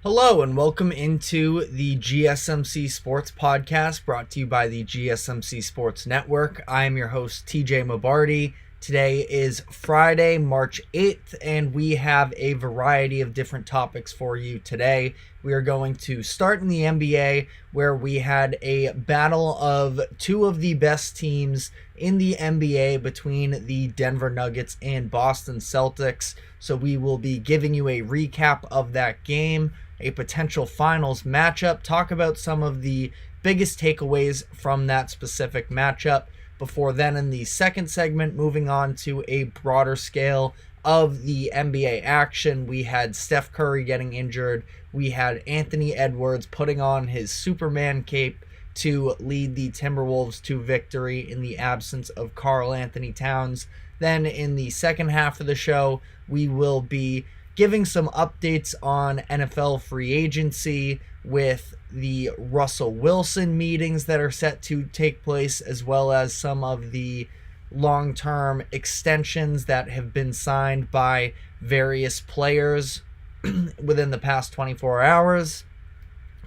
Hello and welcome into the GSMC Sports Podcast brought to you by the GSMC Sports Network. I am your host, TJ Mabardi. Today is Friday, March 8th, and we have a variety of different topics for you today. We are going to start in the NBA, where we had a battle of two of the best teams in the NBA between the Denver Nuggets and Boston Celtics. So we will be giving you a recap of that game, a potential finals matchup, talk about some of the biggest takeaways from that specific matchup. Before then, in the second segment, moving on to a broader scale of the NBA action, we had Steph Curry getting injured. We had Anthony Edwards putting on his Superman cape to lead the Timberwolves to victory in the absence of Karl Anthony Towns. Then in the second half of the show, we will be giving some updates on NFL free agency with the Russell Wilson meetings that are set to take place, as well as some of the long-term extensions that have been signed by various players within the past 24 hours.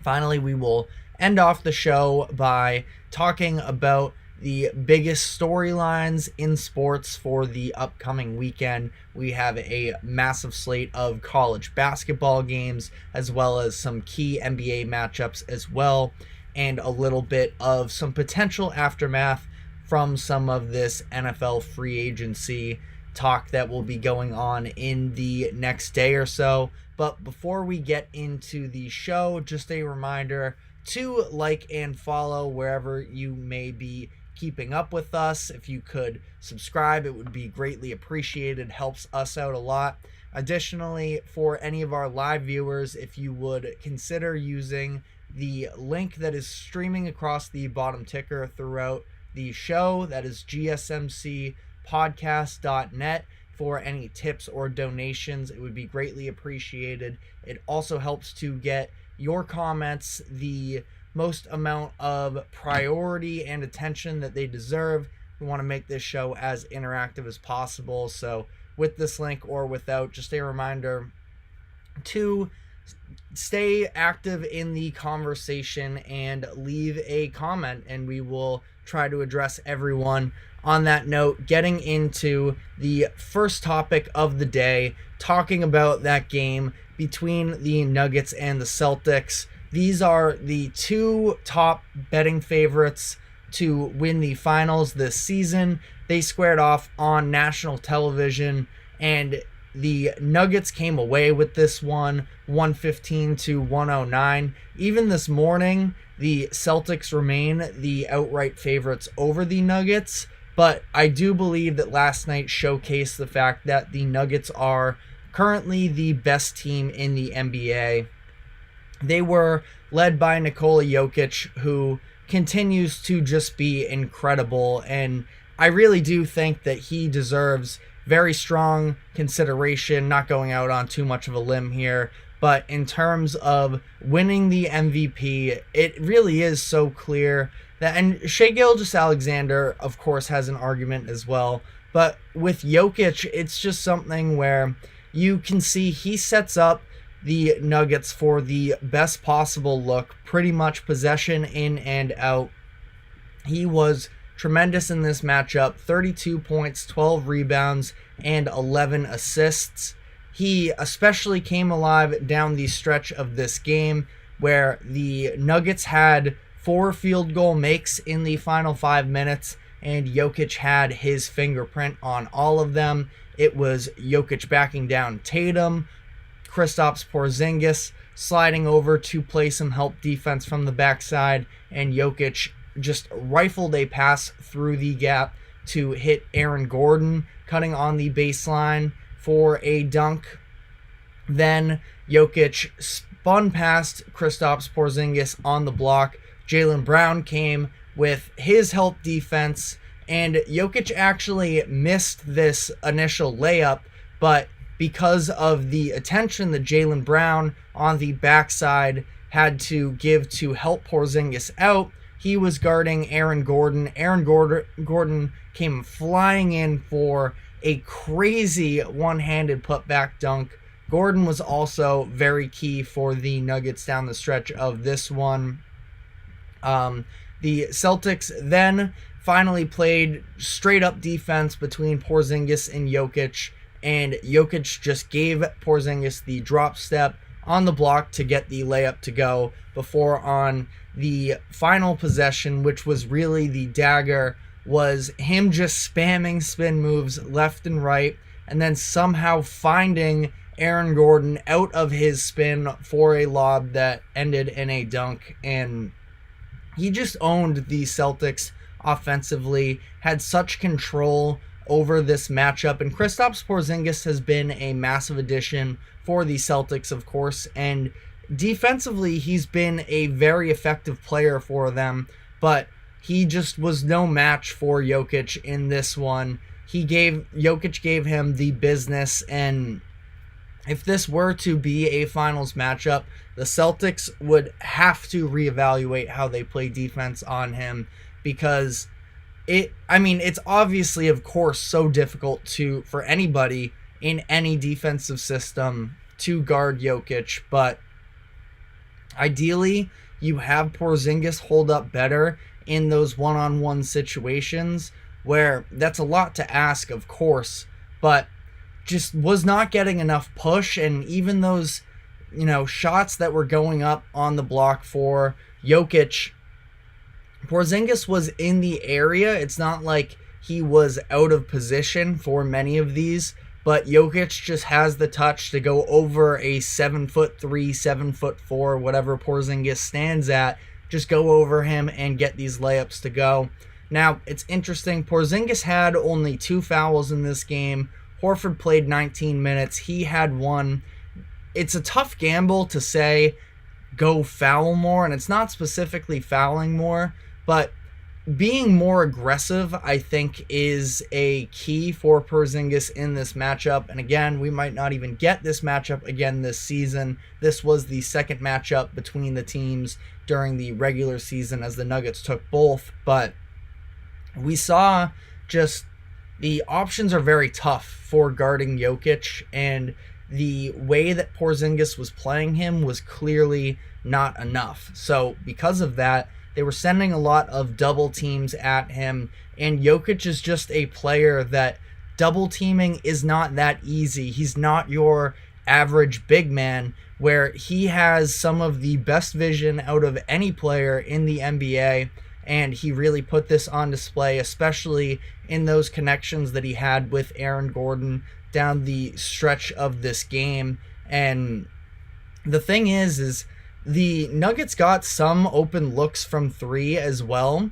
Finally, we will end off the show by talking about the biggest storylines in sports for the upcoming weekend. We have a massive slate of college basketball games, as well as some key NBA matchups as well, and a little bit of some potential aftermath from some of this NFL free agency talk that will be going on in the next day or so. But before we get into the show, just a reminder to like and follow wherever you may be keeping up with us. If you could subscribe, it would be greatly appreciated. Helps us out a lot. Additionally, for any of our live viewers, if you would consider using the link that is streaming across the bottom ticker throughout the show, that is gsmcpodcast.net, for any tips or donations, it would be greatly appreciated. It also helps to get your comments the most amount of priority and attention that they deserve. We want to make this show as interactive as possible. So with this link or without, just a reminder to stay active in the conversation and leave a comment, and we will try to address everyone. On that note, getting into the first topic of the day, talking about that game between the Nuggets and the Celtics. These are the two top betting favorites to win the finals this season. They squared off on national television, and the Nuggets came away with this one, 115-109. Even this morning, the Celtics remain the outright favorites over the Nuggets, but I do believe that last night showcased the fact that the Nuggets are currently the best team in the NBA. They were led by Nikola Jokic, who continues to just be incredible, and I really do think that he deserves very strong consideration, not going out on too much of a limb here, but in terms of winning the MVP, it really is so clear that, and Shai Gilgeous-Alexander, of course, has an argument as well, but with Jokic, it's just something where you can see he sets up the Nuggets for the best possible look, pretty much possession in and out. He was tremendous in this matchup, 32 points, 12 rebounds, and 11 assists. He especially came alive down the stretch of this game, where the Nuggets had 4 field goal makes in the final 5 minutes, and Jokic had his fingerprint on all of them. It was Jokic backing down Tatum, Kristaps Porzingis sliding over to play some help defense from the backside, and Jokic just rifled a pass through the gap to hit Aaron Gordon, cutting on the baseline for a dunk. Then Jokic spun past Kristaps Porzingis on the block. Jaylen Brown came with his help defense, and Jokic actually missed this initial layup, but because of the attention that Jaylen Brown on the backside had to give to help Porzingis out, he was guarding Aaron Gordon. Aaron Gordon came flying in for a crazy one-handed putback dunk Gordon was also very key for the Nuggets down the stretch of this one. The Celtics then finally played straight up defense between Porzingis and Jokic, and Jokic just gave Porzingis the drop step on the block to get the layup to go before on the final possession, which was really the dagger, was him just spamming spin moves left and right and then somehow finding Aaron Gordon out of his spin for a lob that ended in a dunk. And he just owned the Celtics offensively, had such control over this matchup. And Kristaps Porzingis has been a massive addition for the Celtics, of course, and defensively he's been a very effective player for them, but he just was no match for Jokic in this one. Jokic gave him the business, and if this were to be a finals matchup, the Celtics would have to reevaluate how they play defense on him, because it's obviously, of course, so difficult for anybody in any defensive system to guard Jokic, but ideally you have Porzingis hold up better in those one-on-one situations, where that's a lot to ask, of course, but just was not getting enough push. And even those, shots that were going up on the block for Jokic, Porzingis was in the area. It's not like he was out of position for many of these, but Jokic just has the touch to go over a 7'3", 7'4", whatever Porzingis stands at, just go over him and get these layups to go. Now, it's interesting, Porzingis had only 2 fouls in this game. Horford played 19 minutes. He had 1. It's a tough gamble to say go foul more, and it's not specifically fouling more, but being more aggressive, I think, is a key for Porzingis in this matchup. And again, we might not even get this matchup again this season. This was the second matchup between the teams during the regular season, as the Nuggets took both. But we saw just the options are very tough for guarding Jokic, and the way that Porzingis was playing him was clearly not enough. So because of that, they were sending a lot of double teams at him, and Jokic is just a player that double teaming is not that easy. He's not your average big man, where he has some of the best vision out of any player in the NBA, and he really put this on display, especially in those connections that he had with Aaron Gordon down the stretch of this game. And the thing is the Nuggets got some open looks from 3 as well,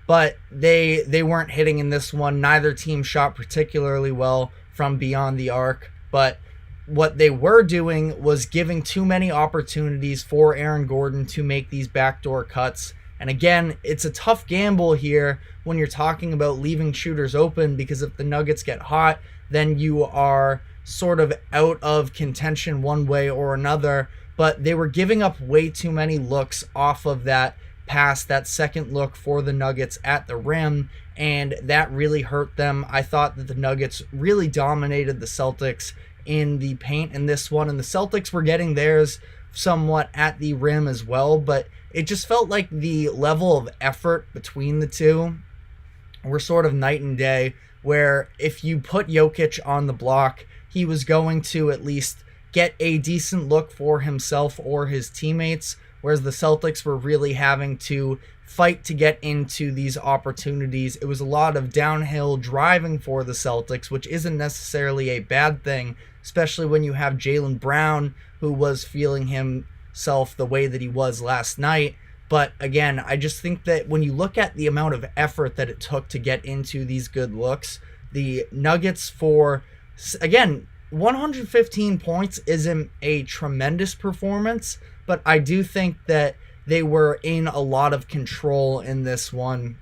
but they weren't hitting in this one. Neither team shot particularly well from beyond the arc, but what they were doing was giving too many opportunities for Aaron Gordon to make these backdoor cuts. And again, it's a tough gamble here when you're talking about leaving shooters open, because if the Nuggets get hot, then you are sort of out of contention one way or another. But they were giving up way too many looks off of that pass, that second look for the Nuggets at the rim, and that really hurt them. I thought that the Nuggets really dominated the Celtics in the paint in this one, and the Celtics were getting theirs somewhat at the rim as well, but it just felt like the level of effort between the two were sort of night and day, where if you put Jokic on the block, he was going to at least get a decent look for himself or his teammates, whereas the Celtics were really having to fight to get into these opportunities. It was a lot of downhill driving for the Celtics, which isn't necessarily a bad thing, especially when you have Jaylen Brown, who was feeling himself the way that he was last night. But again, I just think that when you look at the amount of effort that it took to get into these good looks, the Nuggets, for, again, 115 points isn't a tremendous performance, but I do think that they were in a lot of control in this one.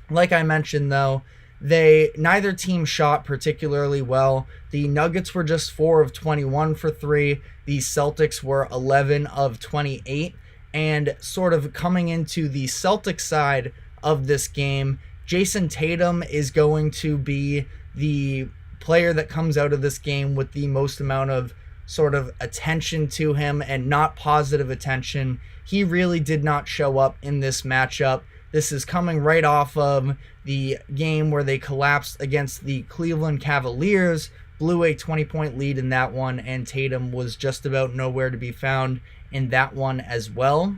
Like I mentioned, though, neither team shot particularly well. The Nuggets were just 4 of 21 for 3. The Celtics were 11 of 28. And sort of coming into the Celtics side of this game, Jayson Tatum is going to be the player that comes out of this game with the most amount of sort of attention to him and not positive attention. He really did not show up in this matchup. This is coming right off of the game where they collapsed against the Cleveland Cavaliers, blew a 20-point lead in that one, and Tatum was just about nowhere to be found in that one as well.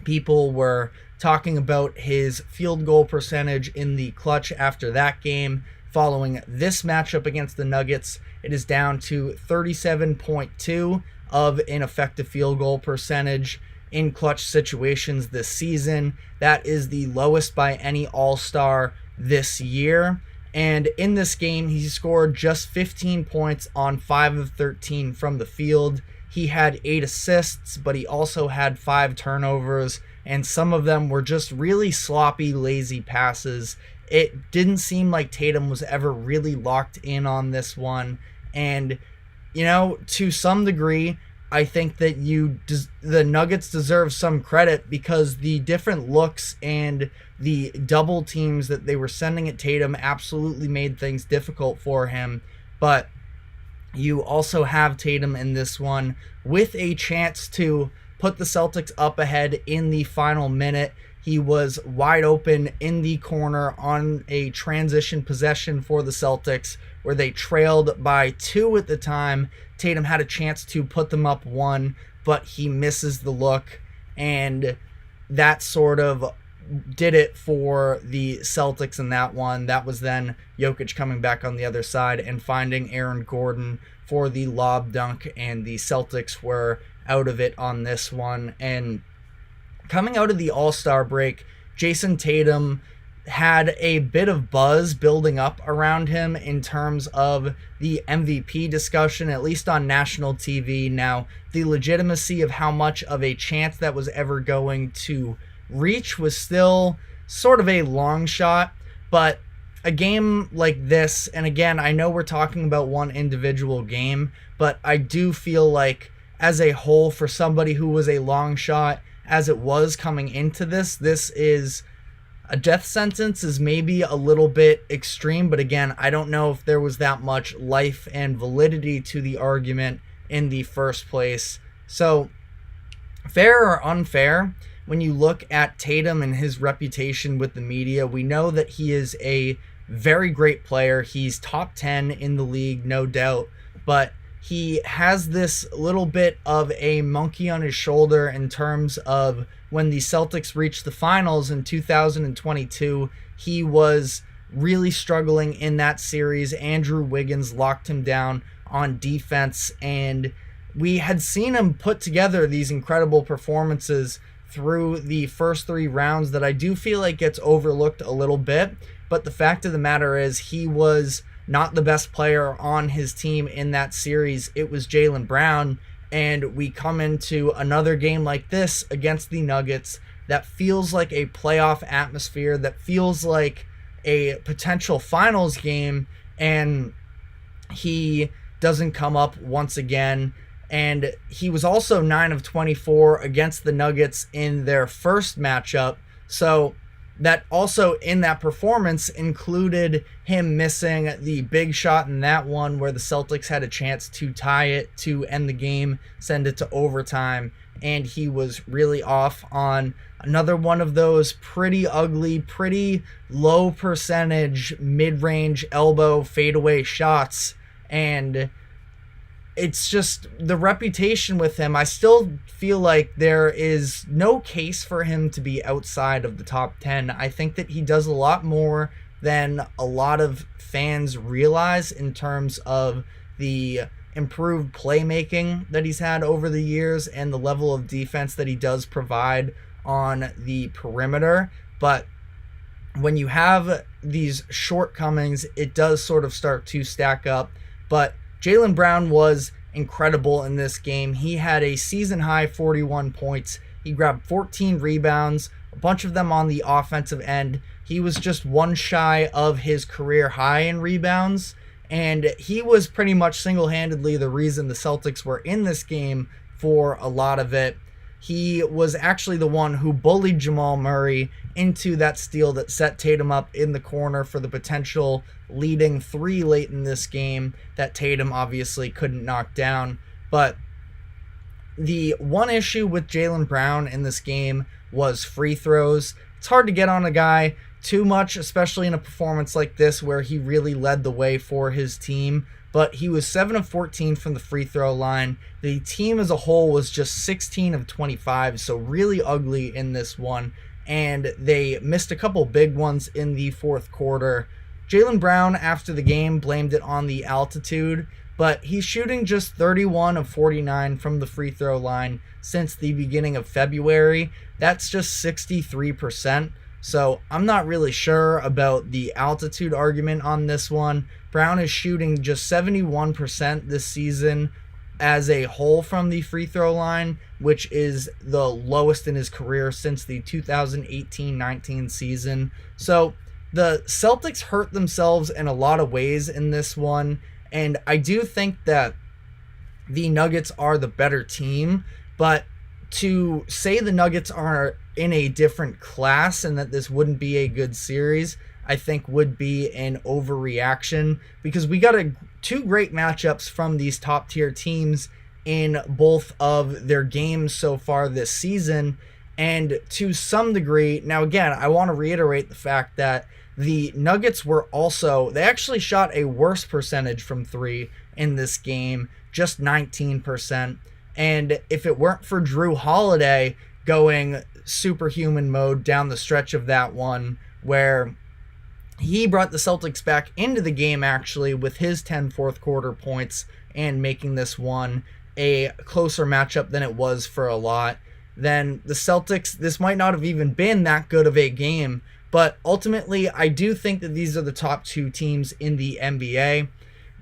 People were talking about his field goal percentage in the clutch after that game. Following this matchup against the Nuggets, it is down to 37.2 of an effective field goal percentage in clutch situations this season. That is the lowest by any All-Star this year. And in this game, he scored just 15 points on 5 of 13 from the field. He had 8 assists, but he also had 5 turnovers, and some of them were just really sloppy, lazy passes. It didn't seem like Tatum was ever really locked in on this one. And, to some degree, I think that the Nuggets deserve some credit because the different looks and the double teams that they were sending at Tatum absolutely made things difficult for him. But you also have Tatum in this one with a chance to put the Celtics up ahead in the final minute. He was wide open in the corner on a transition possession for the Celtics where they trailed by 2 at the time. Tatum had a chance to put them up 1, but he misses the look, and that sort of did it for the Celtics in that one. That was then Jokic coming back on the other side and finding Aaron Gordon for the lob dunk, and the Celtics were out of it on this one. And coming out of the All-Star break, Jayson Tatum had a bit of buzz building up around him in terms of the MVP discussion, at least on national TV. Now, the legitimacy of how much of a chance that was ever going to reach was still sort of a long shot, but a game like this, and again, I know we're talking about one individual game, but I do feel like as a whole, for somebody who was a long shot as it was coming into this is a death sentence is maybe a little bit extreme, but again, I don't know if there was that much life and validity to the argument in the first place. So, fair or unfair, when you look at Tatum and his reputation with the media, we know that he is a very great player. He's top 10 in the league, no doubt, but he has this little bit of a monkey on his shoulder in terms of when the Celtics reached the finals in 2022, he was really struggling in that series. Andrew Wiggins locked him down on defense, and we had seen him put together these incredible performances through the first 3 rounds that I do feel like gets overlooked a little bit. But the fact of the matter is he was not the best player on his team in that series. It was Jaylen Brown, and we come into another game like this against the Nuggets that feels like a playoff atmosphere, that feels like a potential finals game, and he doesn't come up once again. And he was also 9 of 24 against the Nuggets in their first matchup. So that also in that performance included him missing the big shot in that one where the Celtics had a chance to tie it to end the game, send it to overtime. And he was really off on another one of those pretty ugly, pretty low percentage mid-range elbow fadeaway shots. And it's just the reputation with him. I still feel like there is no case for him to be outside of the top 10. I think that he does a lot more than a lot of fans realize in terms of the improved playmaking that he's had over the years and the level of defense that he does provide on the perimeter. But when you have these shortcomings, it does sort of start to stack up. But Jaylen Brown was incredible in this game. He had a season-high 41 points. He grabbed 14 rebounds, a bunch of them on the offensive end. He was just one shy of his career high in rebounds, and he was pretty much single-handedly the reason the Celtics were in this game for a lot of it. He was actually the one who bullied Jamal Murray into that steal that set Tatum up in the corner for the potential leading 3 late in this game that Tatum obviously couldn't knock down. But the one issue with Jaylen Brown in this game was free throws. It's hard to get on a guy too much, especially in a performance like this where he really led the way for his team. But he was 7 of 14 from the free throw line. The team as a whole was just 16 of 25, so really ugly in this one. And they missed a couple big ones in the fourth quarter. Jaylen Brown, after the game, blamed it on the altitude, but he's shooting just 31 of 49 from the free throw line since the beginning of February. That's just 63%. So I'm not really sure about the altitude argument on this one. Brown is shooting just 71% this season as a whole from the free throw line, which is the lowest in his career since the 2018-19 season. So the Celtics hurt themselves in a lot of ways in this one, and I do think that the Nuggets are the better team, but to say the Nuggets are in a different class and that this wouldn't be a good series, I think would be an overreaction, because we got two great matchups from these top tier teams in both of their games so far this season. And to some degree, now again, I want to reiterate the fact that the Nuggets they actually shot a worse percentage from three in this game, just 19%. And if it weren't for Drew Holiday going superhuman mode down the stretch of that one, where he brought the Celtics back into the game actually with his 10 fourth quarter points and making this one a closer matchup than it was for a lot, then the Celtics, this might not have even been that good of a game. But ultimately, I do think that these are the top two teams in the NBA.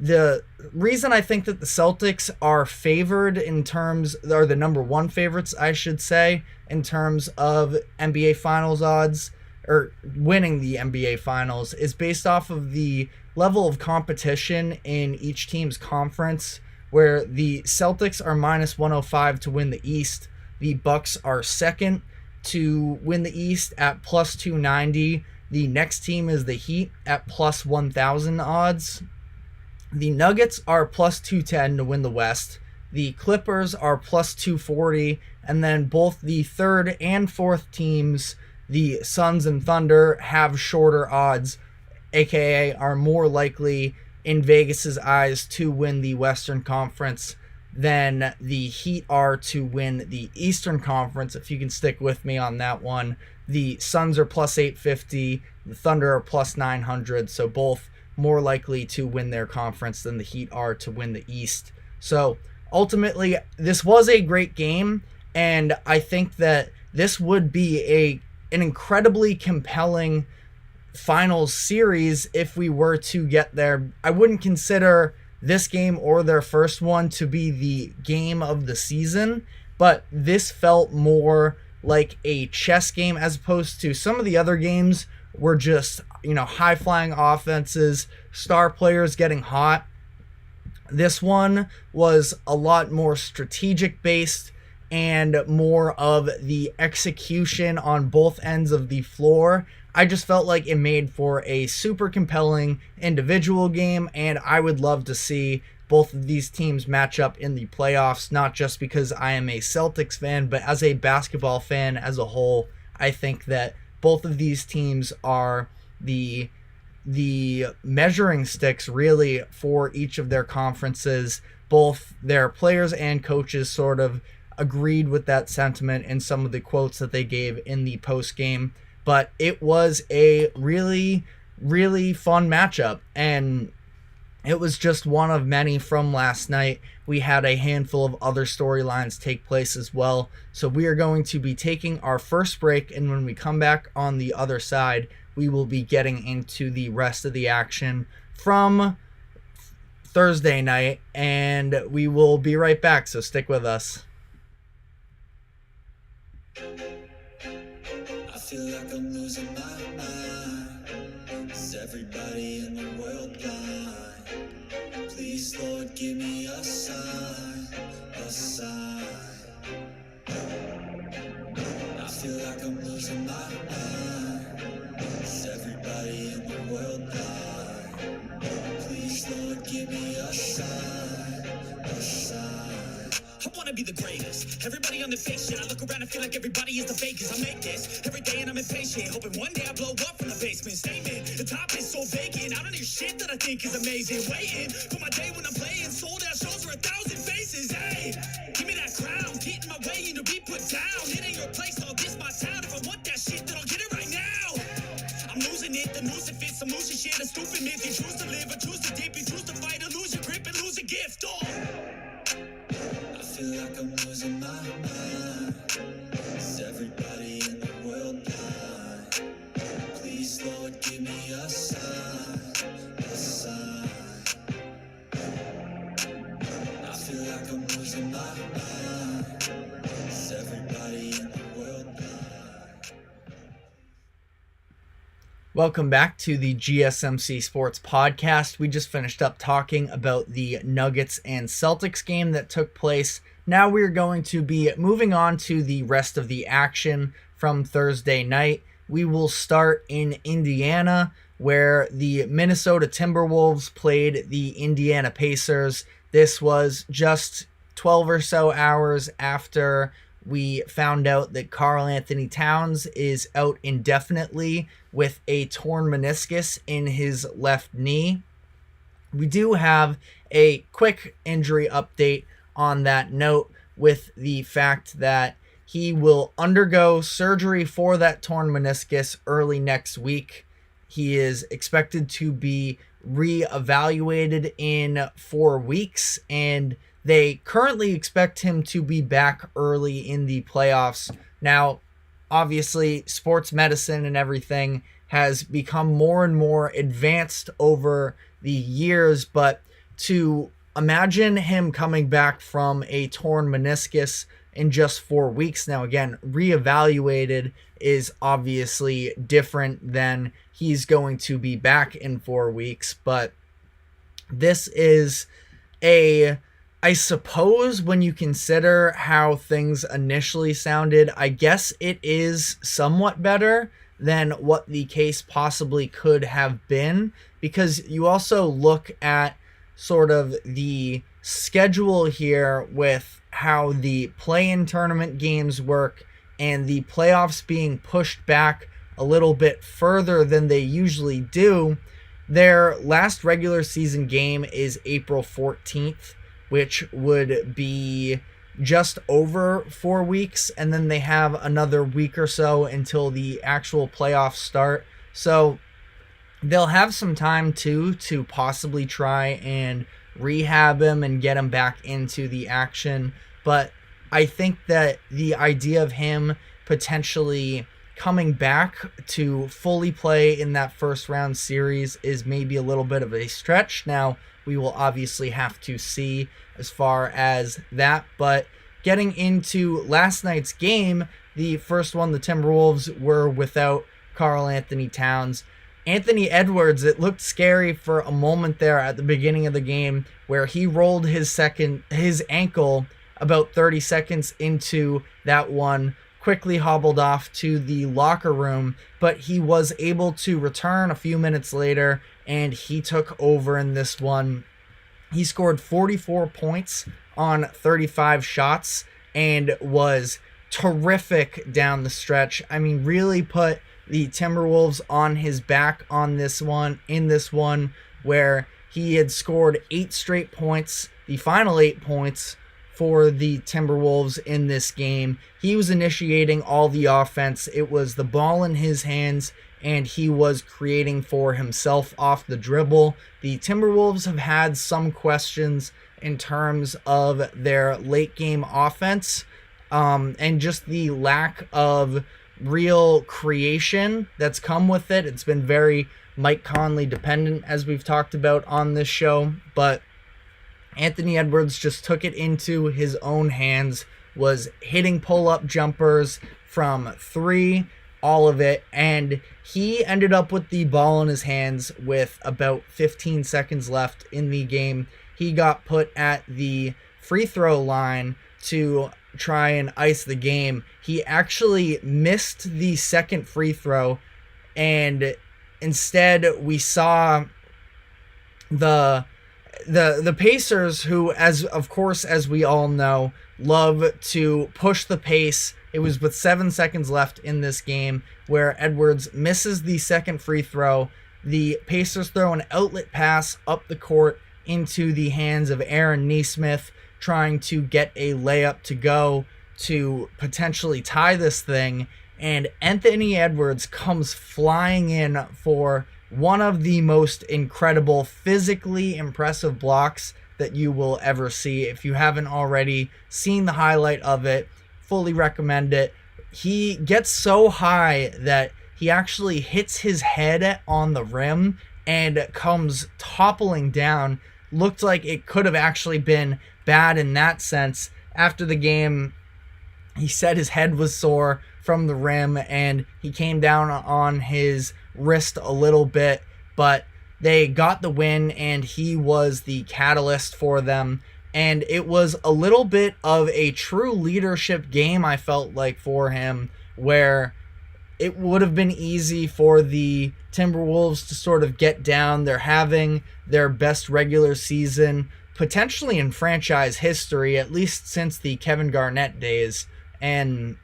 The reason I think that the Celtics are favored are the number one favorites, I should say, in terms of NBA Finals odds, or winning the NBA Finals, is based off of the level of competition in each team's conference, where the Celtics are minus 105 to win the East. The Bucks are second to win the East at plus 290. The next team is the Heat at plus 1,000 odds. The Nuggets are plus 210 to win the West. The Clippers are plus 240. And then both the third and fourth teams, the Suns and Thunder, have shorter odds, aka are more likely in Vegas's eyes to win the Western Conference than the Heat are to win the Eastern Conference. If you can stick with me on that one, the Suns are plus 850, the Thunder are plus 900, so both more likely to win their conference than the Heat are to win the East. So ultimately, this was a great game, and I think that this would be an incredibly compelling finals series if we were to get there. I wouldn't consider this game or their first one to be the game of the season, but this felt more like a chess game as opposed to some of the other games were just, high-flying offenses, star players getting hot. This one was a lot more strategic-based and more of the execution on both ends of the floor. I just felt like it made for a super compelling individual game, and I would love to see both of these teams match up in the playoffs, not just because I am a Celtics fan, but as a basketball fan as a whole. I think that both of these teams are the measuring sticks really for each of their conferences. Both their players and coaches sort of agreed with that sentiment in some of the quotes that they gave in the post game. But it was a really, really fun matchup, and it was just one of many from last night. We had a handful of other storylines take place as well. So we are going to be taking our first break, and when we come back on the other side, we will be getting into the rest of the action from Thursday night, and we will be right back, so stick with us. I feel like I'm losing my mind. Is everybody in the world blind? Please, Lord, give me a sign, a sign. I feel like I'm losing my mind. Is everybody in the world blind? Please, Lord, give me a sign, a sign. wanna be the greatest. Everybody on the fake shit. I look around and feel like everybody is the fakest. I make this every day and I'm impatient, hoping one day I blow up from the basement. Statement, the top is so vacant. I don't hear shit that I think is amazing. Waiting for my day when I'm playing sold out shows for 1,000 faces. Hey, give me that crown, get in my way and to be put down. It ain't your place, all this my town. If I want that shit, then I'll get it right now. I'm losing it, the noose it fits. I'm losing shit, a stupid myth. You choose to live or choose to dip. You choose to fight or lose your grip and lose a gift. Oh, I feel like I'm losing my mind. Is everybody in the world blind? Please, Lord, give me a sign, a sign. I feel like I'm losing my mind. Is everybody in the world blind? Welcome back to the GSMC Sports Podcast. We just finished up talking about the Nuggets and Celtics game that took place. Now we're going to be moving on to the rest of the action from Thursday night. We will start in Indiana, where the Minnesota Timberwolves played the Indiana Pacers. This was just 12 or so hours after we found out that Karl Anthony Towns is out indefinitely with a torn meniscus in his left knee. We do have a quick injury update on that note, with the fact that he will undergo surgery for that torn meniscus early next week. He is expected to be reevaluated in 4 weeks, and they currently expect him to be back early in the playoffs. Now, obviously, sports medicine and everything has become more and more advanced over the years, but to imagine him coming back from a torn meniscus in just 4 weeks. Now, again, reevaluated is obviously different than he's going to be back in 4 weeks, but this is I suppose when you consider how things initially sounded, I guess it is somewhat better than what the case possibly could have been, because you also look at sort of the schedule here with how the play-in tournament games work and the playoffs being pushed back a little bit further than they usually do. Their last regular season game is April 14th, which would be just over 4 weeks, and then they have another week or so until the actual playoffs start. So they'll have some time to possibly try and rehab him and get him back into the action. But I think that the idea of him potentially coming back to fully play in that first round series is maybe a little bit of a stretch. Now, we will obviously have to see as far as that. But getting into last night's game, the first one, the Timberwolves were without Karl Anthony Towns. Anthony Edwards, it looked scary for a moment there at the beginning of the game where he rolled his ankle about 30 seconds into that one, quickly hobbled off to the locker room, but he was able to return a few minutes later and he took over in this one. He scored 44 points on 35 shots and was terrific down the stretch. I mean, really put the Timberwolves on his back on this one, where he had scored 8 straight points, the final 8 points for the Timberwolves in this game. He was initiating all the offense. It was the ball in his hands, and he was creating for himself off the dribble. The Timberwolves have had some questions in terms of their late game offense, and just the lack of real creation that's come with it. It's been very Mike Conley dependent, as we've talked about on this show, but Anthony Edwards just took it into his own hands, was hitting pull-up jumpers from 3, all of it, and he ended up with the ball in his hands with about 15 seconds left in the game. He got put at the free throw line to try and ice the game. He actually missed the second free throw, and instead we saw the Pacers, who, as we all know, love to push the pace. It was with 7 seconds left in this game where Edwards misses the second free throw. The Pacers throw an outlet pass up the court into the hands of Aaron Nesmith, trying to get a layup to go to potentially tie this thing. And Anthony Edwards comes flying in for one of the most incredible, physically impressive blocks that you will ever see. If you haven't already seen the highlight of it, fully recommend it. He gets so high that he actually hits his head on the rim and comes toppling down. Looked like it could have actually been bad in that sense. After the game, he said his head was sore from the rim and he came down on his wrist a little bit, but they got the win and he was the catalyst for them. And it was a little bit of a true leadership game, I felt like, for him, where it would have been easy for the Timberwolves to sort of get down. They're having their best regular season potentially in franchise history, at least since the Kevin Garnett days. And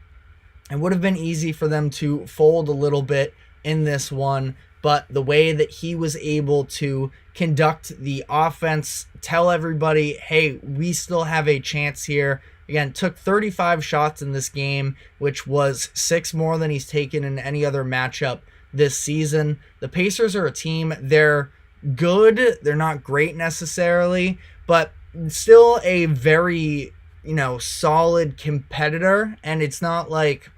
it would have been easy for them to fold a little bit in this one, but the way that he was able to conduct the offense, tell everybody, hey, we still have a chance here. Again, took 35 shots in this game, which was 6 more than he's taken in any other matchup this season. The Pacers are a team, they're good, they're not great necessarily, but still a very, solid competitor, and it's not like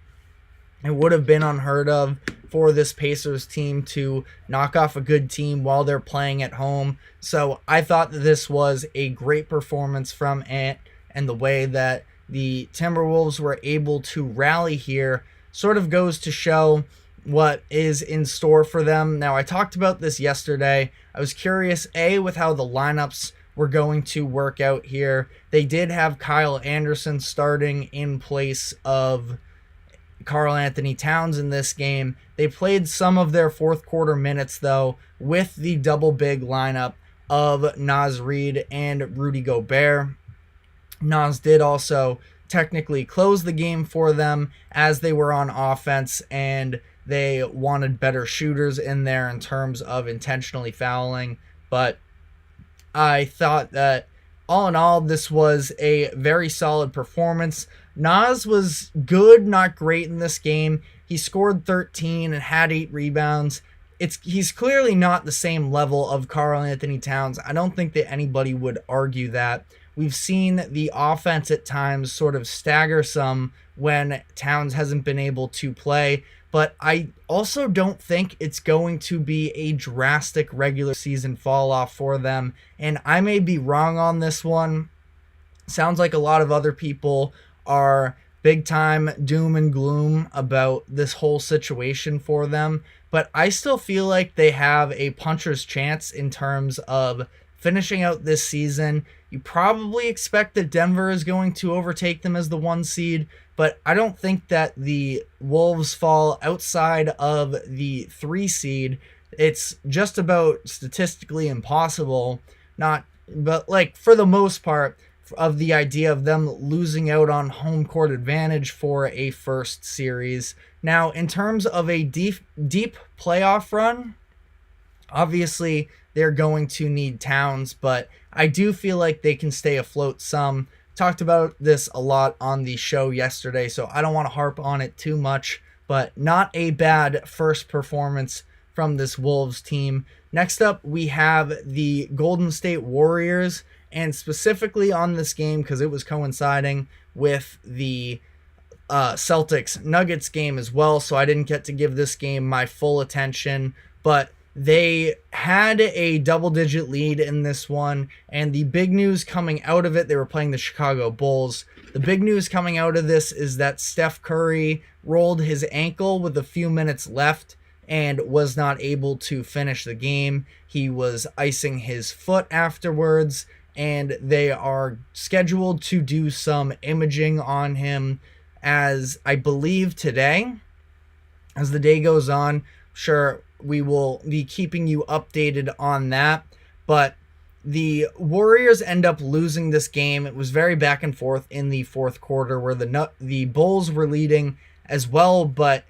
it would have been unheard of for this Pacers team to knock off a good team while they're playing at home. So I thought that this was a great performance from Ant, and the way that the Timberwolves were able to rally here sort of goes to show what is in store for them. Now, I talked about this yesterday. I was curious, with how the lineups were going to work out here. They did have Kyle Anderson starting in place of Karl Anthony Towns in this game. They played some of their fourth quarter minutes, though, with the double big lineup of Naz Reid and Rudy Gobert. Naz did also technically close the game for them as they were on offense, and they wanted better shooters in there in terms of intentionally fouling. But I thought that all in all, this was a very solid performance. Naz was good, not great in this game. He scored 13 and had 8 rebounds. He's clearly not the same level of Karl Anthony Towns. I don't think that anybody would argue that. We've seen the offense at times sort of stagger some when Towns hasn't been able to play, but I also don't think it's going to be a drastic regular season fall off for them, and I may be wrong on this one. Sounds like a lot of other people are big time doom and gloom about this whole situation for them, but I still feel like they have a puncher's chance in terms of finishing out this season. You probably expect that Denver is going to overtake them as the 1 seed, but I don't think that the Wolves fall outside of the 3 seed. It's just about statistically impossible, but for the most part, of the idea of them losing out on home court advantage for a first series. Now, in terms of a deep playoff run, obviously they're going to need Towns, but I do feel like they can stay afloat some. Talked about this a lot on the show yesterday, so I don't want to harp on it too much, but not a bad first performance from this Wolves team. Next up, we have the Golden State Warriors, and specifically on this game, because it was coinciding with the Celtics Nuggets game as well, so I didn't get to give this game my full attention, but they had a double-digit lead in this one, and the big news coming out of it, they were playing the Chicago Bulls. The big news coming out of this is that Steph Curry rolled his ankle with a few minutes left and was not able to finish the game. He was icing his foot afterwards, and they are scheduled to do some imaging on him as I believe today. As the day goes on, sure, we will be keeping you updated on that, but the Warriors end up losing this game. It was very back and forth in the fourth quarter where the Bulls were leading as well, but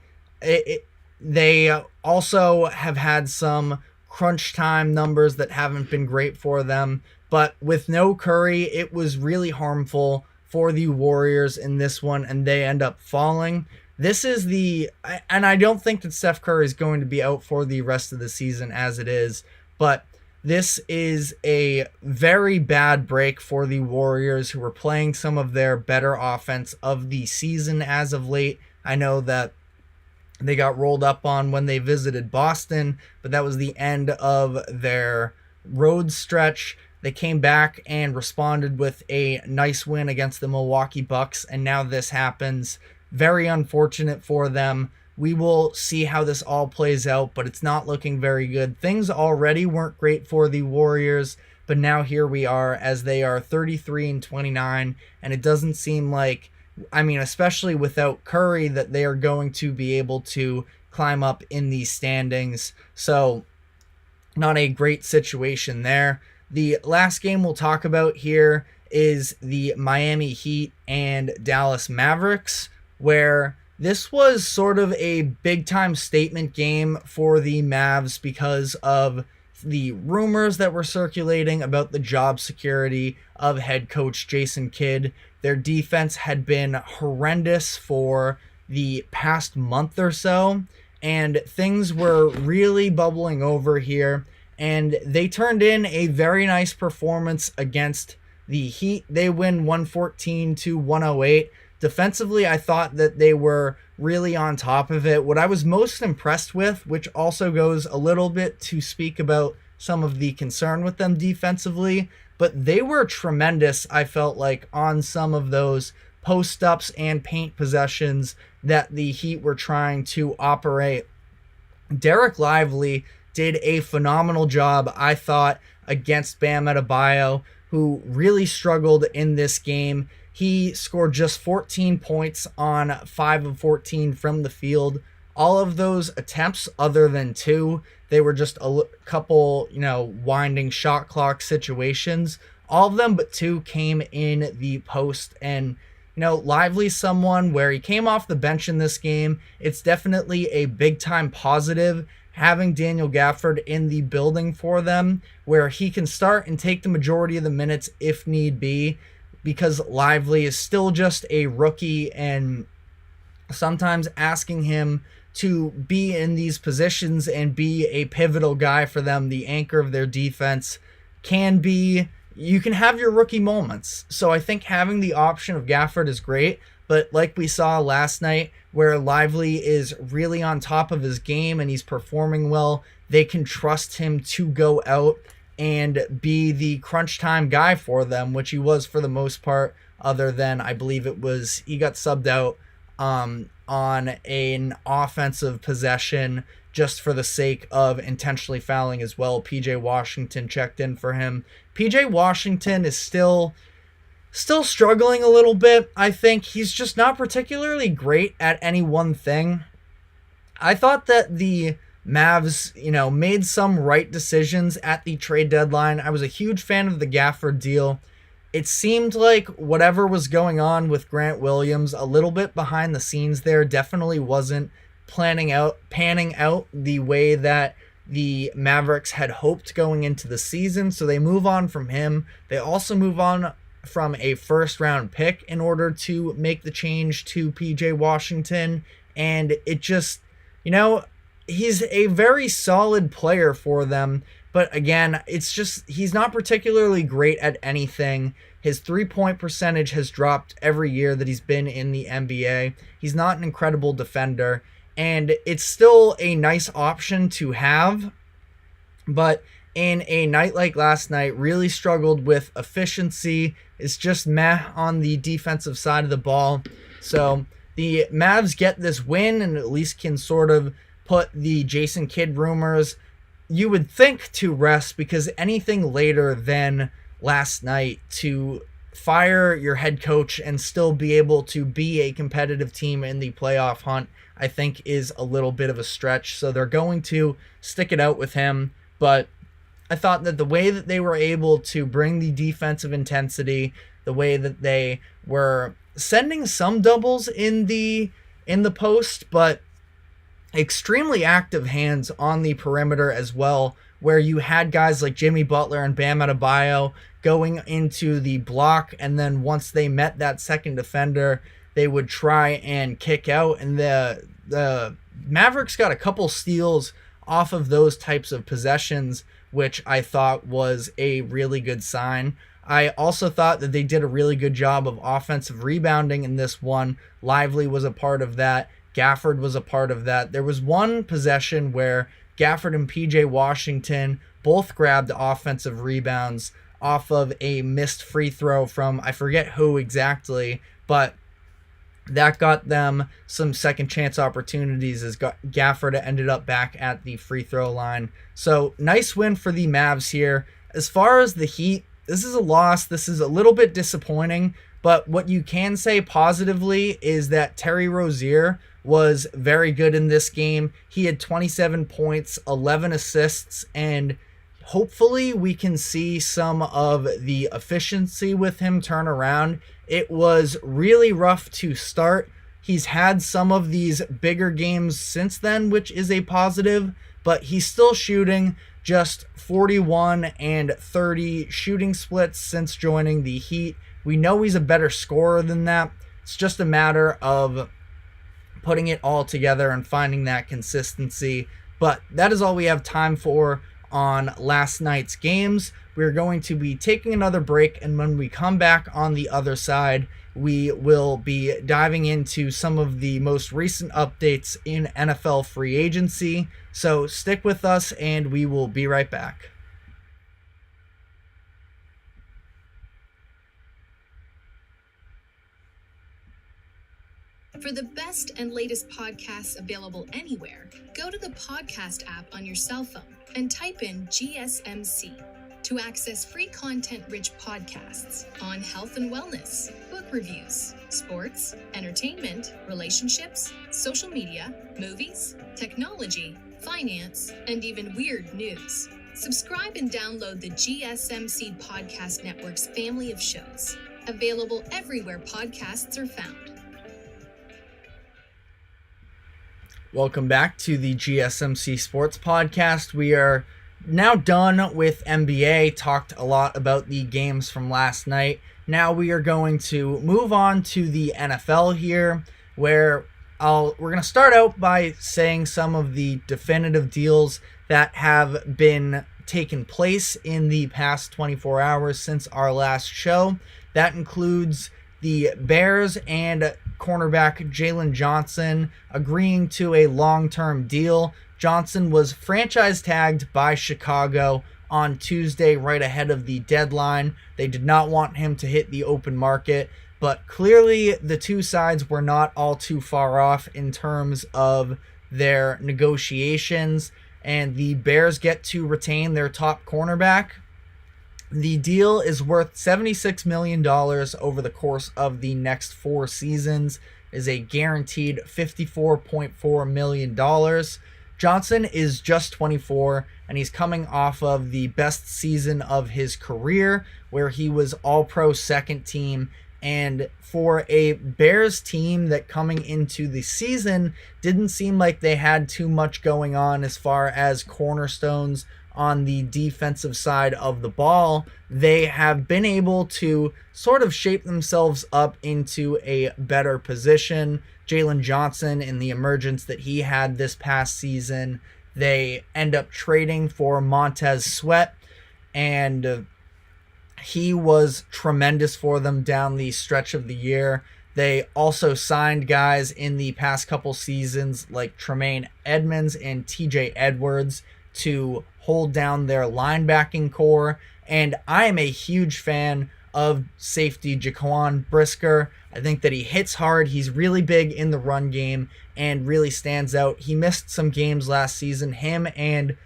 they also have had some crunch time numbers that haven't been great for them. But with no Curry, it was really harmful for the Warriors in this one, and they end up falling. And I don't think that Steph Curry is going to be out for the rest of the season as it is, but this is a very bad break for the Warriors, who were playing some of their better offense of the season as of late. I know that they got rolled up on when they visited Boston, but that was the end of their road stretch. They came back and responded with a nice win against the Milwaukee Bucks, and now this happens. Very unfortunate for them. We will see how this all plays out, but it's not looking very good. Things already weren't great for the Warriors, but now here we are as they are 33-29, and it doesn't seem like, especially without Curry, that they are going to be able to climb up in the standings. So, not a great situation there. The last game we'll talk about here is the Miami Heat and Dallas Mavericks, where this was sort of a big-time statement game for the Mavs because of the rumors that were circulating about the job security of head coach Jason Kidd. Their defense had been horrendous for the past month or so, and things were really bubbling over here, and they turned in a very nice performance against the Heat. They win 114-108. Defensively, I thought that they were really on top of it. What I was most impressed with, which also goes a little bit to speak about some of the concern with them defensively, but they were tremendous, I felt like, on some of those post-ups and paint possessions that the Heat were trying to operate. Derek Lively did a phenomenal job, I thought, against Bam Adebayo, who really struggled in this game. He scored just 14 points on 5 of 14 from the field. All of those attempts, other than 2, they were just a couple, winding shot clock situations. All of them but 2 came in the post. And, Lively's someone where he came off the bench in this game. It's definitely a big-time positive having Daniel Gafford in the building for them, where he can start and take the majority of the minutes if need be, because Lively is still just a rookie, and sometimes asking him to be in these positions and be a pivotal guy for them, the anchor of their defense, you can have your rookie moments. So I think having the option of Gafford is great, but like we saw last night, where Lively is really on top of his game and he's performing well, they can trust him to go out and be the crunch time guy for them, which he was for the most part, other than I believe he got subbed out on an offensive possession just for the sake of intentionally fouling as well. PJ Washington checked in for him. PJ Washington is still struggling a little bit. I think he's just not particularly great at any one thing. I thought that the Mavs, made some right decisions at the trade deadline. I was a huge fan of the Gafford deal. It seemed like whatever was going on with Grant Williams, a little bit behind the scenes there, definitely wasn't panning out the way that the Mavericks had hoped going into the season. So they move on from him. They also move on from a first-round pick in order to make the change to PJ Washington. And it just, he's a very solid player for them, but again, it's just he's not particularly great at anything. His three-point percentage has dropped every year that he's been in the NBA. He's not an incredible defender, and it's still a nice option to have, but in a night like last night, really struggled with efficiency. It's just meh on the defensive side of the ball. So the Mavs get this win and at least can sort of put the Jason Kidd rumors, you would think, to rest, because anything later than last night to fire your head coach and still be able to be a competitive team in the playoff hunt, I think is a little bit of a stretch. So they're going to stick it out with him, but I thought that the way that they were able to bring the defensive intensity, the way that they were sending some doubles in the post, but extremely active hands on the perimeter as well, where you had guys like Jimmy Butler and Bam Adebayo going into the block, and then once they met that second defender, they would try and kick out, and the Mavericks got a couple steals off of those types of possessions, which I thought was a really good sign. I also thought that they did a really good job of offensive rebounding in this one. Lively was a part of that. Gafford was a part of that. There was one possession where Gafford and PJ Washington both grabbed offensive rebounds off of a missed free throw from I forget who exactly, but that got them some second chance opportunities as Gafford ended up back at the free throw line. So nice win for the Mavs here. As far as the Heat, this is a loss. This is a little bit disappointing, but what you can say positively is that Terry Rozier was very good in this game. He had 27 points, 11 assists, and hopefully we can see some of the efficiency with him turn around. It was really rough to start. He's had some of these bigger games since then, which is a positive, but he's still shooting just 41 and 30 shooting splits since joining the Heat. We know he's a better scorer than that. It's just a matter of putting it all together and finding that consistency. But that is all we have time for on last night's games. We're going to be taking another break, and when we come back on the other side, we will be diving into some of the most recent updates in NFL free agency. So stick with us, and we will be right back. For the best and latest podcasts available anywhere, go to the podcast app on your cell phone and type in GSMC to access free content-rich podcasts on health and wellness, book reviews, sports, entertainment, relationships, social media, movies, technology, finance, and even weird news. Subscribe and download the GSMC Podcast Network's family of shows, available everywhere podcasts are found. Welcome back to the GSMC Sports Podcast. We are now done with NBA, talked a lot about the games from last night. Now we are going to move on to the NFL here, where we're going to start out by saying some of the definitive deals that have been taken place in the past 24 hours since our last show. That includes the Bears and cornerback Jalen Johnson agreeing to a long-term deal. Johnson was franchise tagged by Chicago on Tuesday right ahead of the deadline. They did not want him to hit the open market, but clearly the two sides were not all too far off in terms of their negotiations, and the Bears get to retain their top cornerback. The deal is worth $76 million over the course of the next 4 seasons. It is a guaranteed $54.4 million. Johnson is just 24, and he's coming off of the best season of his career, where he was All-Pro second team. And for a Bears team that coming into the season didn't seem like they had too much going on as far as cornerstones on the defensive side of the ball, they have been able to sort of shape themselves up into a better position. Jalen Johnson, in the emergence that he had this past season, they end up trading for Montez Sweat, and he was tremendous for them down the stretch of the year. They also signed guys in the past couple seasons like Tremaine Edmonds and TJ Edwards to hold down their linebacking core, and I am a huge fan of safety Jaquan Brisker. I think that he hits hard, he's really big in the run game, and really stands out. He missed some games last season, him and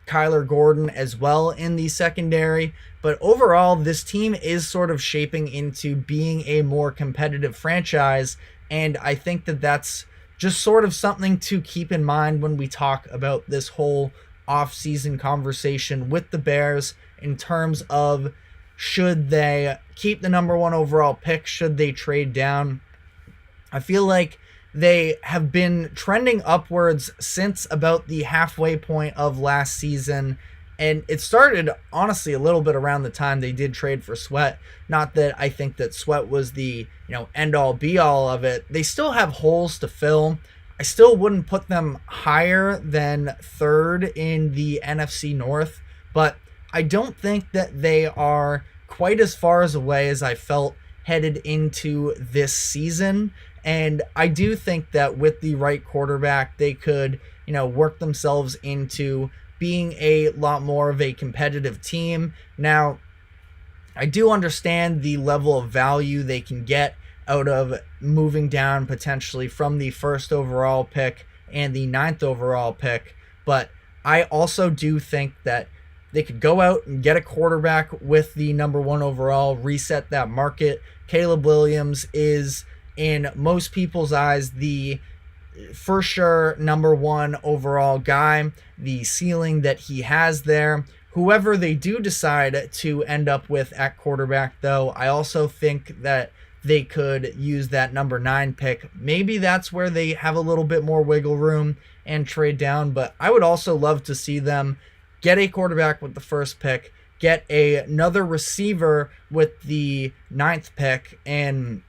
Kyler Gordon as well in the secondary, but overall this team is sort of shaping into being a more competitive franchise, and I think that that's just sort of something to keep in mind when we talk about this whole off-season conversation with the Bears in terms of should they keep the number 1 overall pick, should they trade down. I feel like they have been trending upwards since about the halfway point of last season. And it started, honestly, a little bit around the time they did trade for Sweat. Not that I think that Sweat was the, end-all, be-all of it. They still have holes to fill. I still wouldn't put them higher than 3rd in the NFC North. But I don't think that they are quite as far away as I felt headed into this season. And I do think that with the right quarterback, they could, work themselves into being a lot more of a competitive team. Now, I do understand the level of value they can get out of moving down potentially from the 1st overall pick and the 9th overall pick, but I also do think that they could go out and get a quarterback with the number 1 overall, reset that market. Caleb Williams is, in most people's eyes, the for sure number 1 overall guy. The ceiling that he has there. Whoever they do decide to end up with at quarterback, though, I also think that they could use that number 9 pick. Maybe that's where they have a little bit more wiggle room and trade down, but I would also love to see them get a quarterback with the 1st pick, get another receiver with the 9th pick, and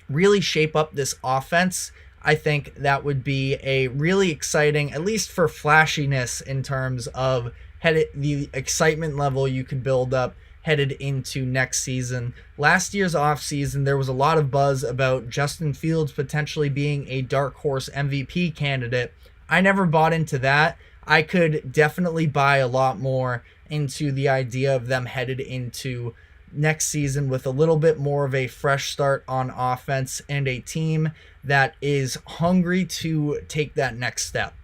really shape up this offense. I think that would be a really exciting, at least for flashiness in terms of the excitement level you could build up headed into next season. Last year's offseason, there was a lot of buzz about Justin Fields potentially being a dark horse MVP candidate. I never bought into that. I could definitely buy a lot more into the idea of them headed into next season with a little bit more of a fresh start on offense and a team that is hungry to take that next step.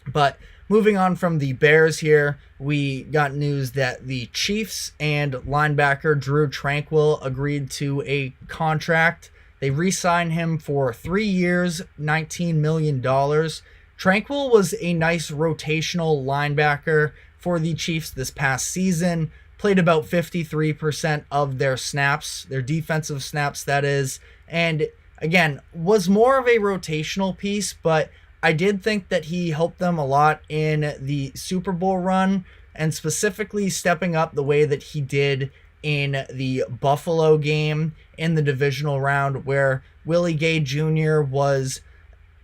But moving on from the Bears here, we got news that the Chiefs and linebacker Drew Tranquill agreed to a contract. They re-signed him for 3 years, $19 million. Tranquill was a nice rotational linebacker for the Chiefs this past season. Played about 53% of their snaps, their defensive snaps, that is. And again, was more of a rotational piece, but I did think that he helped them a lot in the Super Bowl run, and specifically stepping up the way that he did in the Buffalo game in the divisional round, where Willie Gay Jr. was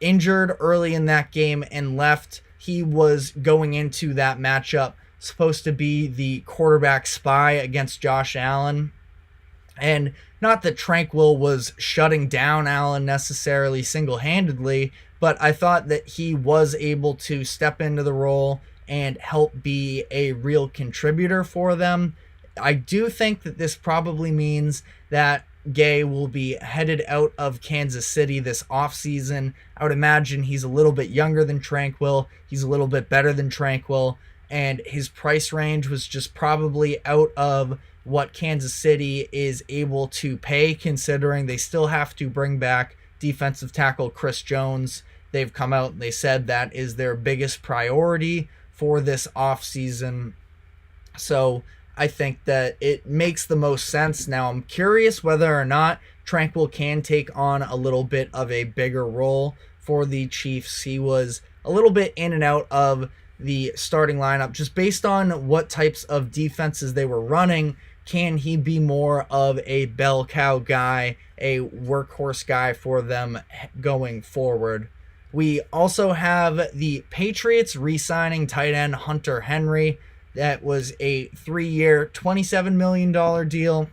injured early in that game and left. He was going into that matchup supposed to be the quarterback spy against Josh Allen. And not that Tranquill was shutting down Allen necessarily single-handedly, but I thought that he was able to step into the role and help be a real contributor for them. I do think that this probably means that Gay will be headed out of Kansas City this offseason. I would imagine he's a little bit younger than Tranquill. He's a little bit better than Tranquill. And his price range was just probably out of what Kansas City is able to pay, considering they still have to bring back defensive tackle Chris Jones. They've come out and they said that is their biggest priority for this offseason. So I think that it makes the most sense. Now, I'm curious whether or not Tranquill can take on a little bit of a bigger role for the Chiefs. He was a little bit in and out of the starting lineup just based on what types of defenses they were running. Can he be more of a bell cow guy, a workhorse guy for them going forward? We also have the Patriots re-signing tight end Hunter Henry. That was a 3-year, $27 million deal.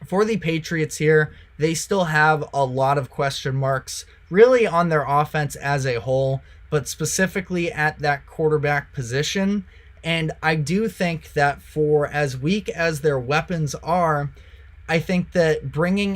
For the Patriots here, they still have a lot of question marks really on their offense as a whole, but specifically at that quarterback position. And I do think that for as weak as their weapons are, I think that bringing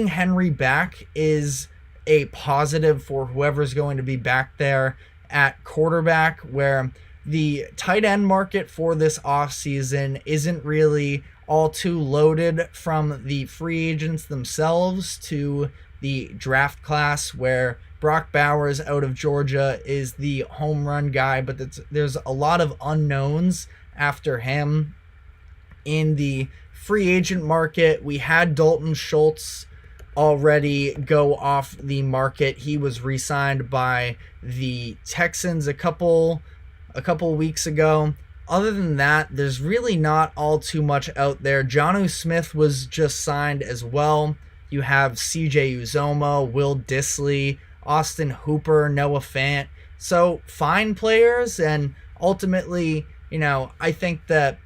Henry back is a positive for whoever's going to be back there at quarterback, where the tight end market for this offseason isn't really all too loaded, from the free agents themselves to the draft class, where Brock Bowers out of Georgia is the home run guy, but there's a lot of unknowns after him. In the free agent market, we had Dalton Schultz already go off the market. He was re-signed by the Texans a couple weeks ago. Other than that, there's really not all too much out there. Jonnu Smith was just signed as well. You have CJ Uzomah, Will Dissly, Austin Hooper, Noah Fant. So fine players, and ultimately, I think that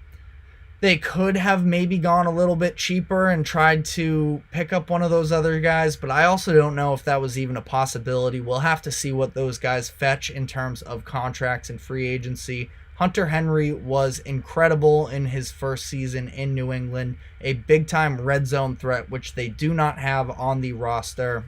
they could have maybe gone a little bit cheaper and tried to pick up one of those other guys, but I also don't know if that was even a possibility. We'll have to see what those guys fetch in terms of contracts and free agency. Hunter Henry was incredible in his first season in New England, a big-time red zone threat, which they do not have on the roster.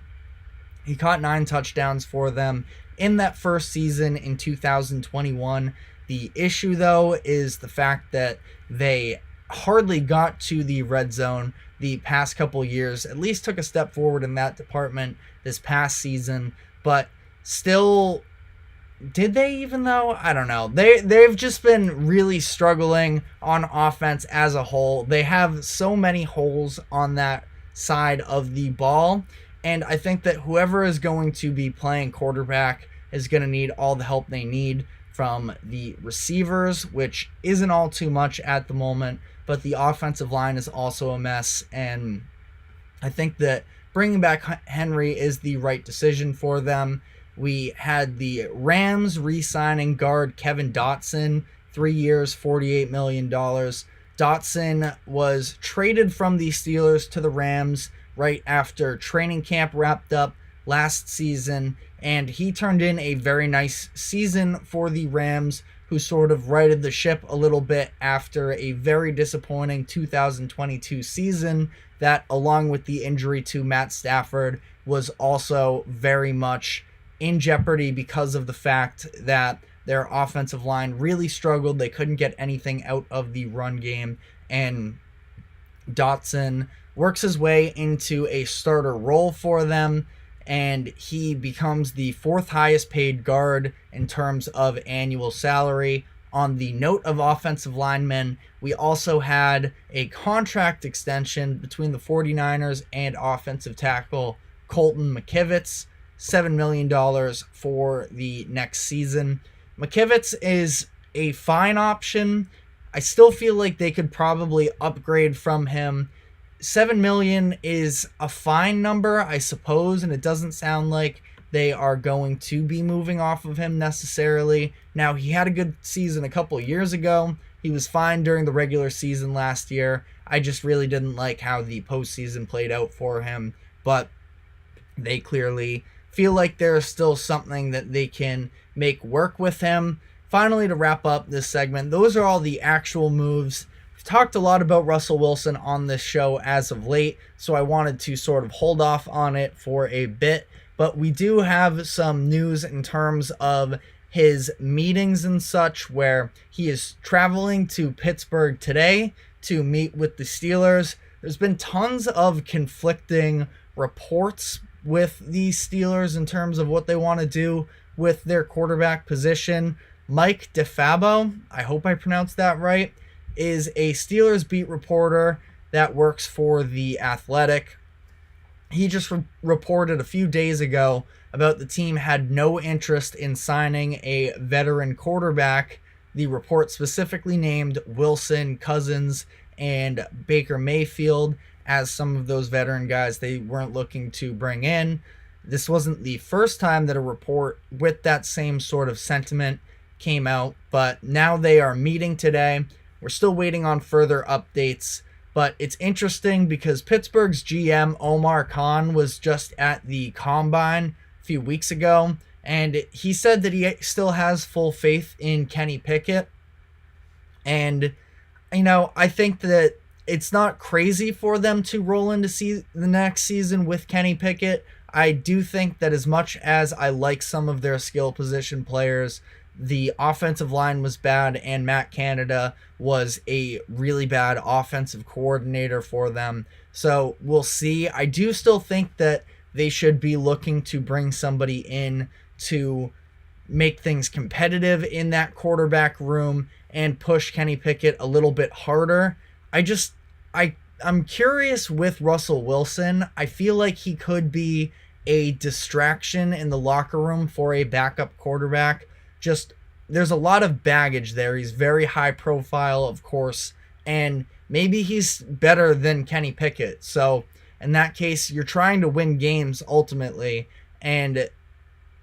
He caught 9 touchdowns for them in that first season in 2021. The issue, though, is the fact that they hardly got to the red zone the past couple years. At least took a step forward in that department this past season, but still, did they even though? I don't know. They've just been really struggling on offense as a whole. They have so many holes on that side of the ball, and I think that whoever is going to be playing quarterback is going to need all the help they need from the receivers, which isn't all too much at the moment, but the offensive line is also a mess, and I think that bringing back Henry is the right decision for them. We had the Rams re-signing guard Kevin Dotson, 3 years, $48 million. Dotson was traded from the Steelers to the Rams right after training camp wrapped up last season, and he turned in a very nice season for the Rams, who sort of righted the ship a little bit after a very disappointing 2022 season that, along with the injury to Matt Stafford, was also very much in jeopardy because of the fact that their offensive line really struggled. They couldn't get anything out of the run game, and Dotson works his way into a starter role for them, and he becomes the 4th highest paid guard in terms of annual salary. On the note of offensive linemen, we also had a contract extension between the 49ers and offensive tackle Colton McKivitz, $7 million for the next season. McKivitz is a fine option. I still feel like they could probably upgrade from him. $7 million is a fine number, I suppose, and it doesn't sound like they are going to be moving off of him necessarily. Now, he had a good season a couple years ago. He was fine during the regular season last year. I just really didn't like how the postseason played out for him, but they clearly feel like there's still something that they can make work with him. Finally, to wrap up this segment, those are all the actual moves. We've talked a lot about Russell Wilson on this show as of late, so I wanted to sort of hold off on it for a bit, but we do have some news in terms of his meetings and such, where he is traveling to Pittsburgh today to meet with the Steelers. There's been tons of conflicting reports with the Steelers in terms of what they want to do with their quarterback position. Mike DeFabo, I hope I pronounced that right, is a Steelers beat reporter that works for The Athletic. He just reported a few days ago about the team had no interest in signing a veteran quarterback. The report specifically named Wilson, Cousins, and Baker Mayfield as some of those veteran guys they weren't looking to bring in. This wasn't the first time that a report with that same sort of sentiment came out, but now they are meeting today. We're still waiting on further updates, but it's interesting because Pittsburgh's GM Omar Khan was just at the Combine a few weeks ago, and he said that he still has full faith in Kenny Pickett. And, I think that it's not crazy for them to roll into the next season with Kenny Pickett. I do think that as much as I like some of their skill position players, the offensive line was bad, and Matt Canada was a really bad offensive coordinator for them. So we'll see. I do still think that they should be looking to bring somebody in to make things competitive in that quarterback room and push Kenny Pickett a little bit harder. I'm curious with Russell Wilson. I feel like he could be a distraction in the locker room for a backup quarterback. Just there's a lot of baggage there. He's very high profile, of course, and maybe he's better than Kenny Pickett. So in that case, you're trying to win games ultimately. And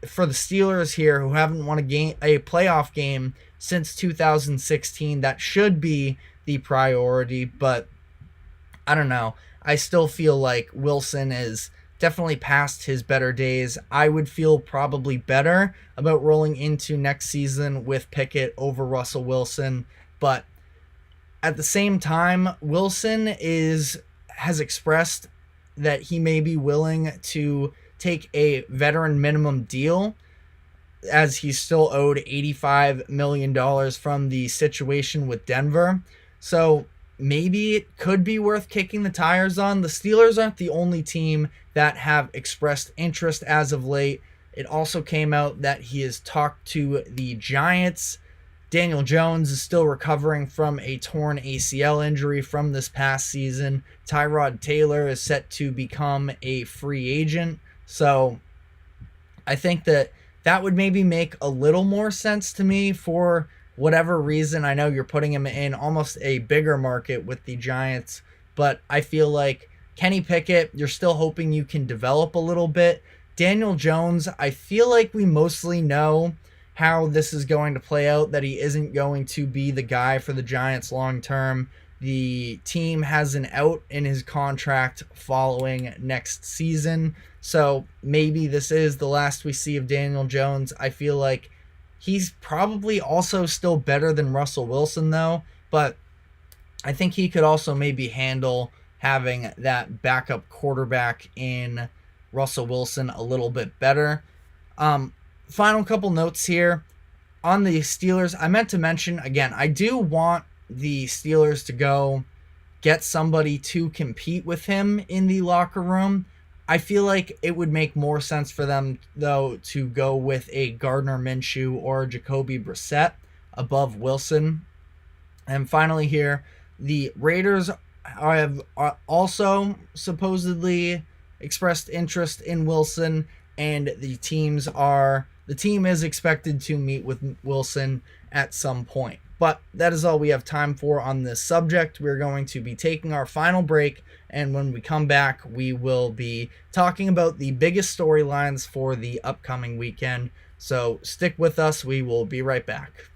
for the Steelers here, who haven't won a playoff game since 2016, that should be the priority. But I don't know. I still feel like Wilson is definitely past his better days. I would feel probably better about rolling into next season with Pickett over Russell Wilson. But at the same time, Wilson has expressed that he may be willing to take a veteran minimum deal, as he's still owed $85 million from the situation with Denver. So maybe it could be worth kicking the tires on. The Steelers aren't the only team that have expressed interest as of late. It also came out that he has talked to the Giants. Daniel Jones is still recovering from a torn ACL injury from this past season. Tyrod Taylor is set to become a free agent. So I think that would maybe make a little more sense to me for whatever reason. I know you're putting him in almost a bigger market with the Giants, but I feel like Kenny Pickett, you're still hoping you can develop a little bit. Daniel Jones, I feel like we mostly know how this is going to play out, that he isn't going to be the guy for the Giants long term. The team has an out in his contract following next season, so maybe this is the last we see of Daniel Jones. I feel like he's probably also still better than Russell Wilson, though, but I think he could also maybe handle having that backup quarterback in Russell Wilson a little bit better. Final couple notes here on the Steelers. I meant to mention, again, I do want the Steelers to go get somebody to compete with him in the locker room. I feel like it would make more sense for them, though, to go with a Gardner Minshew or Jacoby Brissett above Wilson. And finally here, the Raiders have also supposedly expressed interest in Wilson, and the team is expected to meet with Wilson at some point. But that is all we have time for on this subject. We're going to be taking our final break, and when we come back, we will be talking about the biggest storylines for the upcoming weekend. So stick with us. We will be right back.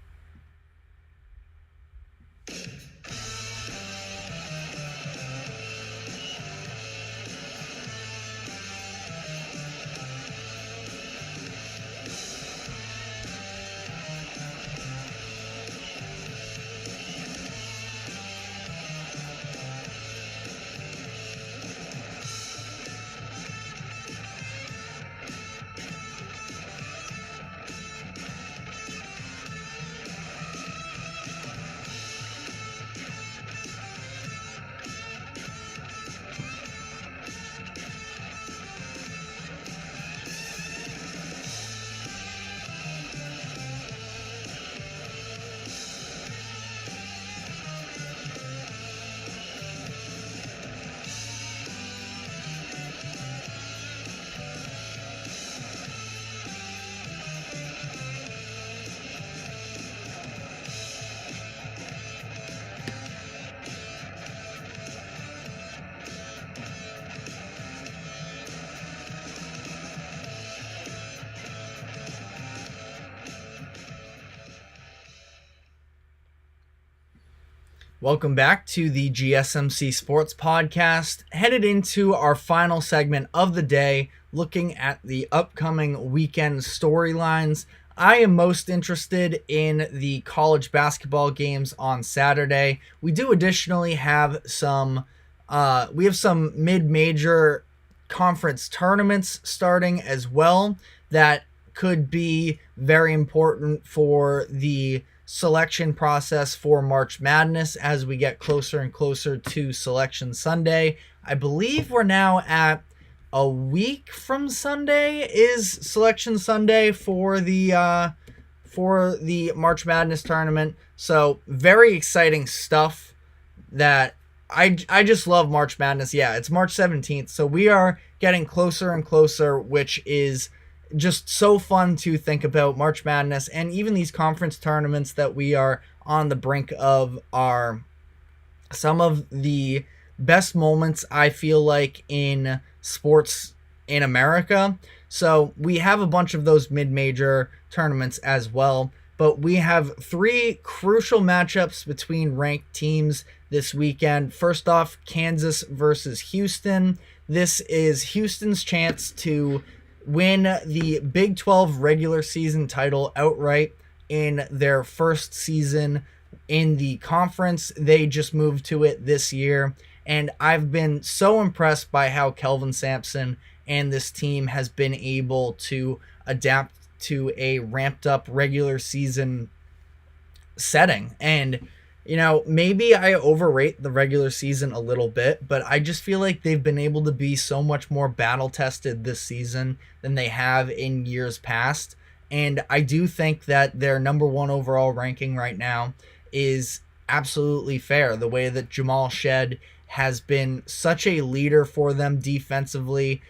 Welcome back to the GSMC Sports Podcast. Headed into our final segment of the day, looking at the upcoming weekend storylines. I am most interested in the college basketball games on Saturday. We do additionally have some mid-major conference tournaments starting as well that could be very important for the selection process for March Madness as we get closer and closer to Selection Sunday. I believe we're now at a week from Sunday is Selection Sunday for the March Madness tournament. So very exciting stuff that I just love March Madness. Yeah, it's March 17th. So we are getting closer and closer, which is just so fun to think about. March Madness and even these conference tournaments that we are on the brink of are some of the best moments, I feel like, in sports in America. So we have a bunch of those mid-major tournaments as well, but we have three crucial matchups between ranked teams this weekend. First off, Kansas versus Houston. This is Houston's chance to win the Big 12 regular season title outright in their first season in the conference. They just moved to it this year, and I've been so impressed by how Kelvin Sampson and this team has been able to adapt to a ramped up regular season setting. And, you know, maybe I overrate the regular season a little bit, but I just feel like they've been able to be so much more battle tested this season than they have in years past. And I do think that their number one overall ranking right now is absolutely fair. The way that Jamal Shed has been such a leader for them defensively.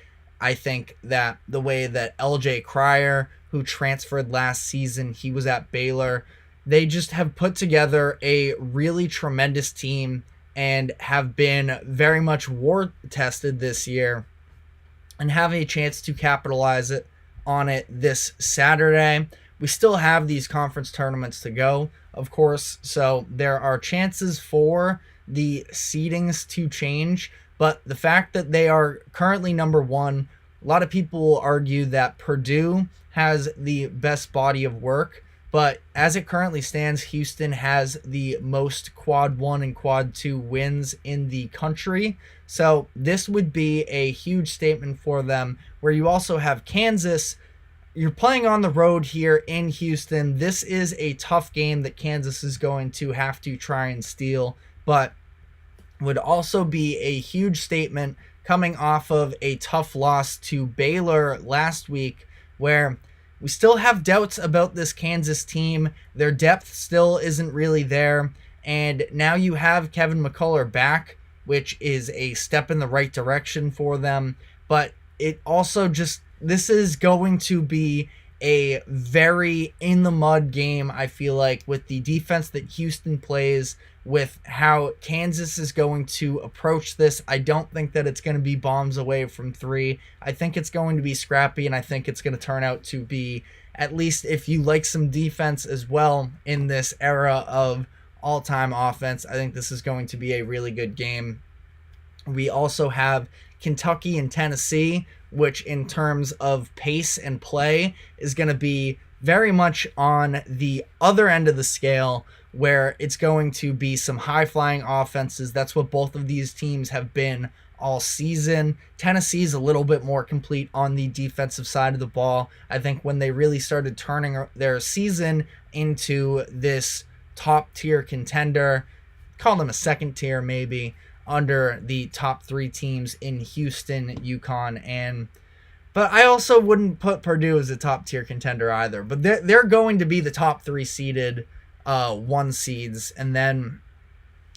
I think that the way that LJ Cryer, who transferred last season, he was at Baylor, they just have put together a really tremendous team and have been very much war tested this year and have a chance to capitalize on it this Saturday. We still have these conference tournaments to go, of course, so there are chances for the seedings to change, but the fact that they are currently number one, a lot of people will argue that Purdue has the best body of work, but as it currently stands, Houston has the most quad 1 and quad 2 wins in the country. So this would be a huge statement for them, where you also have Kansas. You're playing on the road here in Houston. This is a tough game that Kansas is going to have to try and steal, but would also be a huge statement coming off of a tough loss to Baylor last week, where we still have doubts about this Kansas team. Their depth still isn't really there, and now you have Kevin McCullough back, which is a step in the right direction for them, but it also just, this is going to be a very in-the-mud game, I feel like, with the defense that Houston plays, with how Kansas is going to approach this. I don't think that it's going to be bombs away from three. I think it's going to be scrappy, and I think it's going to turn out to be, at least if you like some defense as well in this era of all-time offense, I think this is going to be a really good game. We also have Kentucky and Tennessee, which in terms of pace and play is going to be very much on the other end of the scale, where it's going to be some high-flying offenses. That's what both of these teams have been all season. Tennessee's a little bit more complete on the defensive side of the ball. I think when they really started turning their season into this top-tier contender, call them a second tier maybe, under the top three teams in Houston, UConn, but I also wouldn't put Purdue as a top-tier contender either. But they're going to be the top three seeded one seeds, and then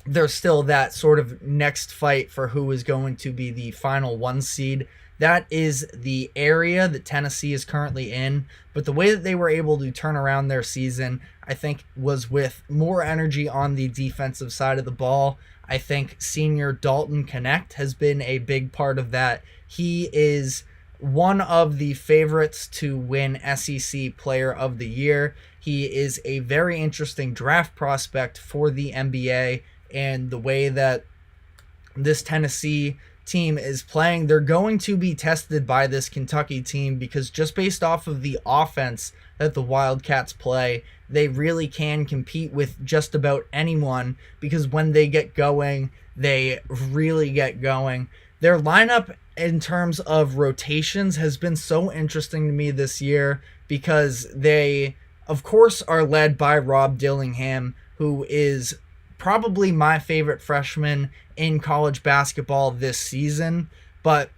there's still that sort of next fight for who is going to be the final one seed. That is the area that Tennessee is currently in, but the way that they were able to turn around their season, I think, was with more energy on the defensive side of the ball. I think senior Dalton Connect has been a big part of that. He is one of the favorites to win SEC Player of the Year. He is a very interesting draft prospect for the NBA, and the way that this Tennessee team is playing, they're going to be tested by this Kentucky team, because just based off of the offense that the Wildcats play, they really can compete with just about anyone, because when they get going, they really get going. Their lineup in terms of rotations has been so interesting to me this year, because they, of course, are led by Rob Dillingham, who is probably my favorite freshman in college basketball this season. But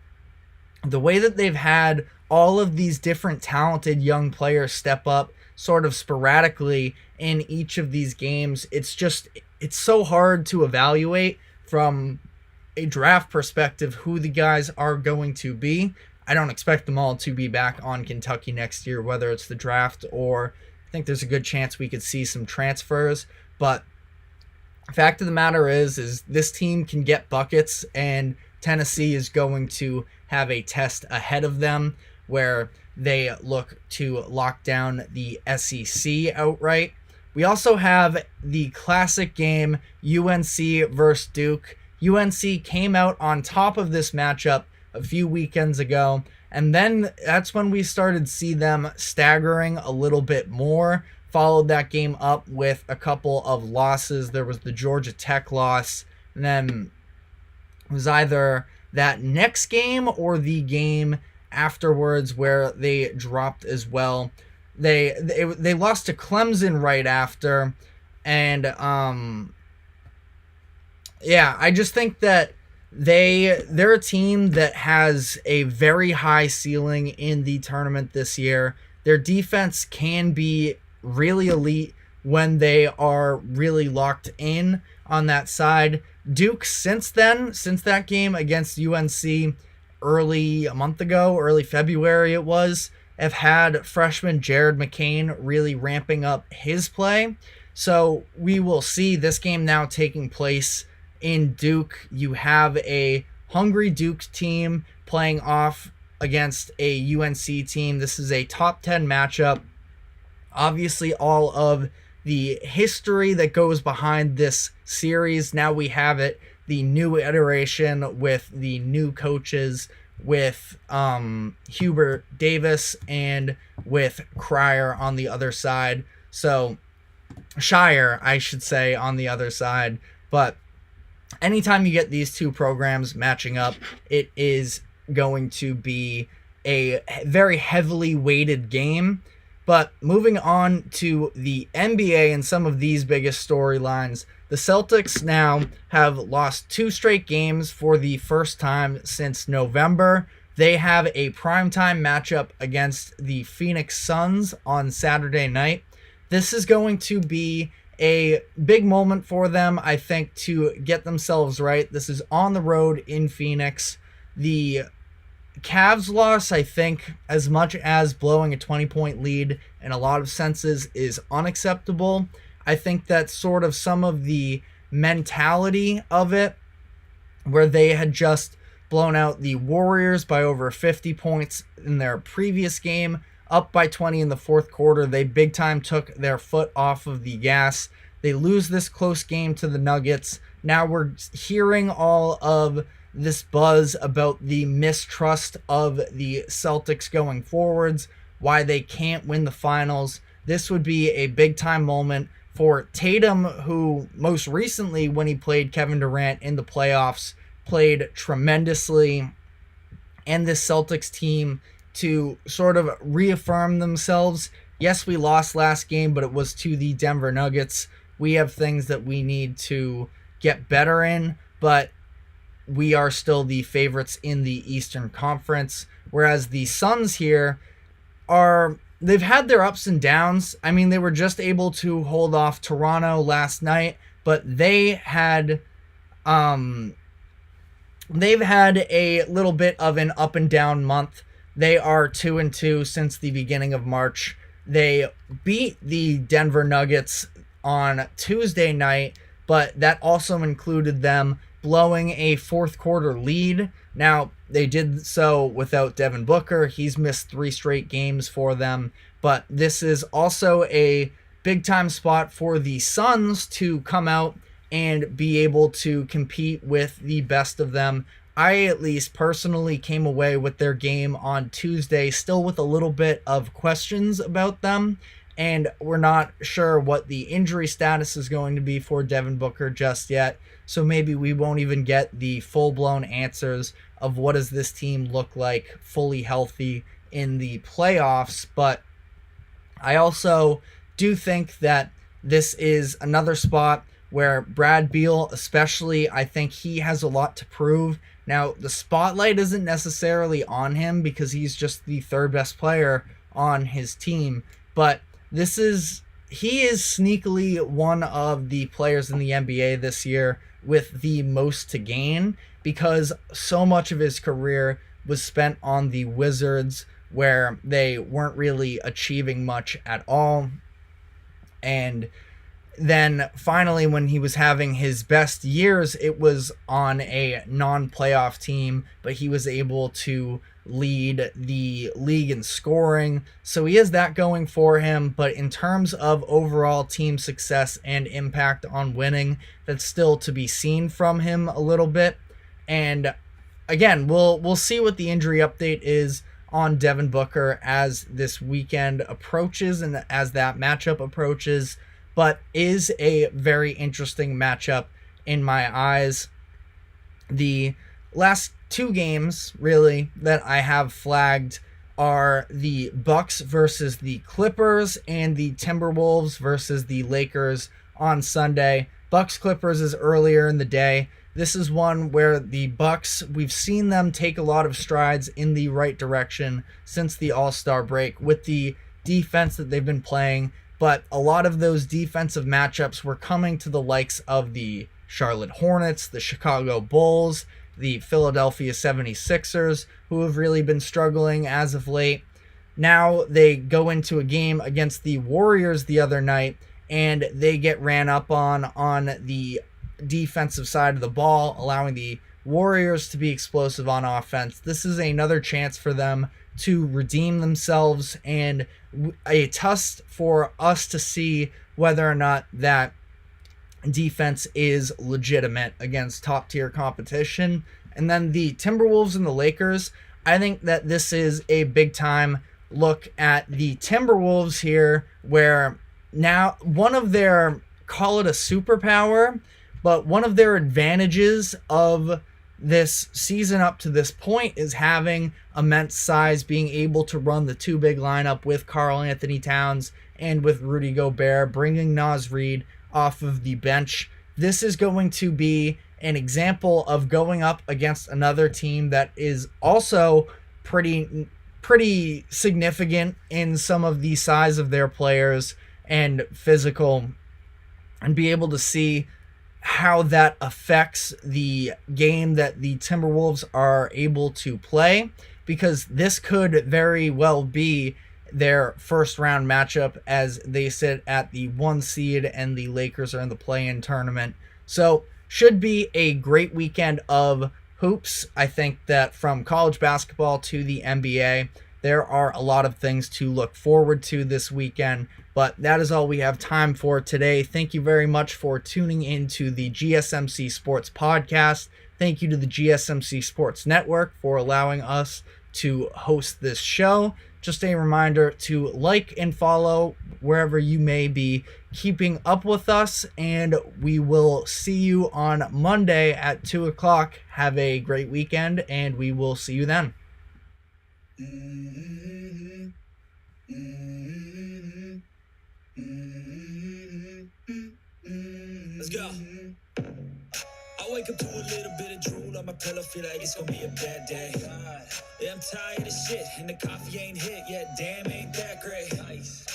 the way that they've had all of these different talented young players step up sort of sporadically in each of these games, it's so hard to evaluate from a draft perspective who the guys are going to be. I don't expect them all to be back on Kentucky next year, whether it's the draft or I think there's a good chance we could see some transfers. But the fact of the matter is this team can get buckets, and Tennessee is going to have a test ahead of them where they look to lock down the SEC outright. We also have the classic game, UNC versus Duke. UNC came out on top of this matchup a few weekends ago, and then that's when we started to see them staggering a little bit more. Followed that game up with a couple of losses. There was the Georgia Tech loss, and then it was either that next game or the game afterwards where they dropped as well. They lost to Clemson right after, and I just think that they're a team that has a very high ceiling in the tournament this year. Their defense can be really elite when they are really locked in on that side. Duke, since that game against UNC early February it was, have had freshman Jared McCain really ramping up his play. So we will see this game now taking place in Duke. You have a hungry Duke team playing off against a UNC team. This is a top 10 matchup. Obviously, all of the history that goes behind this series, now we have it, the new iteration with the new coaches, with Hubert Davis and with Cryer on the other side. So, Shire, I should say, on the other side. But anytime you get these two programs matching up, it is going to be a very heavily weighted game. But moving on to the NBA and some of these biggest storylines, the Celtics now have lost 2 straight games for the first time since November. They have a primetime matchup against the Phoenix Suns on Saturday night. This is going to be a big moment for them, I think, to get themselves right. This is on the road in Phoenix. The Cavs loss, I think, as much as blowing a 20-point lead in a lot of senses is unacceptable. I think that sort of some of the mentality of it, where they had just blown out the Warriors by over 50 points in their previous game, up by 20 in the fourth quarter, they big time took their foot off of the gas. They lose this close game to the Nuggets. Now we're hearing all of this buzz about the mistrust of the Celtics going forwards, why they can't win the finals. This would be a big time moment for Tatum, who most recently, when he played Kevin Durant in the playoffs, played tremendously, and this Celtics team to sort of reaffirm themselves. Yes, we lost last game, but it was to the Denver Nuggets. We have things that we need to get better in, but we are still the favorites in the Eastern Conference, whereas the Suns here they've had their ups and downs. I mean, they were just able to hold off Toronto last night, but they've had a little bit of an up and down month. They are 2-2 since the beginning of March. They beat the Denver Nuggets on Tuesday night, but that also included them blowing a fourth quarter lead. Now, they did so without Devin Booker. He's missed 3 straight games for them, but this is also a big time spot for the Suns to come out and be able to compete with the best of them. I at least personally came away with their game on Tuesday still with a little bit of questions about them, and we're not sure what the injury status is going to be for Devin Booker just yet, so maybe we won't even get the full-blown answers of what does this team look like fully healthy in the playoffs. But I also do think that this is another spot where Brad Beal, especially, I think he has a lot to prove Now, the spotlight isn't necessarily on him because he's just the third best player on his team, but he is sneakily one of the players in the NBA this year with the most to gain, because so much of his career was spent on the Wizards, where they weren't really achieving much at all. And then finally, when he was having his best years, it was on a non-playoff team, but he was able to lead the league in scoring. So he has that going for him, but in terms of overall team success and impact on winning, that's still to be seen from him a little bit. And again, we'll see what the injury update is on Devin Booker as this weekend approaches and as that matchup approaches, but is a very interesting matchup in my eyes. The last two games really that I have flagged are the Bucks versus the Clippers and the Timberwolves versus the Lakers on Sunday. Bucks Clippers is earlier in the day. This is one where the Bucks, we've seen them take a lot of strides in the right direction since the All-Star break with the defense that they've been playing, but a lot of those defensive matchups were coming to the likes of the Charlotte Hornets, the Chicago Bulls, the Philadelphia 76ers, who have really been struggling as of late. Now they go into a game against the Warriors the other night, and they get ran up on the defensive side of the ball, allowing the Warriors to be explosive on offense. This is another chance for them to redeem themselves and a test for us to see whether or not that defense is legitimate against top tier competition. And then the Timberwolves and the Lakers, I think that this is a big time look at the Timberwolves here, where now one of their, call it a superpower, but one of their advantages of this season up to this point is having immense size, being able to run the two big lineup with Karl Anthony Towns and with Rudy Gobert, bringing Naz Reid off of the bench. This is going to be an example of going up against another team that is also pretty significant in some of the size of their players and physical, and be able to see how that affects the game that the Timberwolves are able to play, because this could very well be their first round matchup as they sit at the 1 seed and the Lakers are in the play-in tournament. So should be a great weekend of hoops. I think that from college basketball to the NBA, there are a lot of things to look forward to this weekend, but that is all we have time for today. Thank you very much for tuning into the GSMC Sports Podcast. Thank you to the GSMC Sports Network for allowing us to host this show. Just a reminder to like and follow wherever you may be keeping up with us, and we will see you on Monday at 2 o'clock. Have a great weekend, and we will see you then. Let's go. I wake up to a little bit of drool on my pillow, feel like it's gonna be a bad day. Yeah, I'm tired of shit, and the coffee ain't hit yet. Damn, ain't that great. Nice.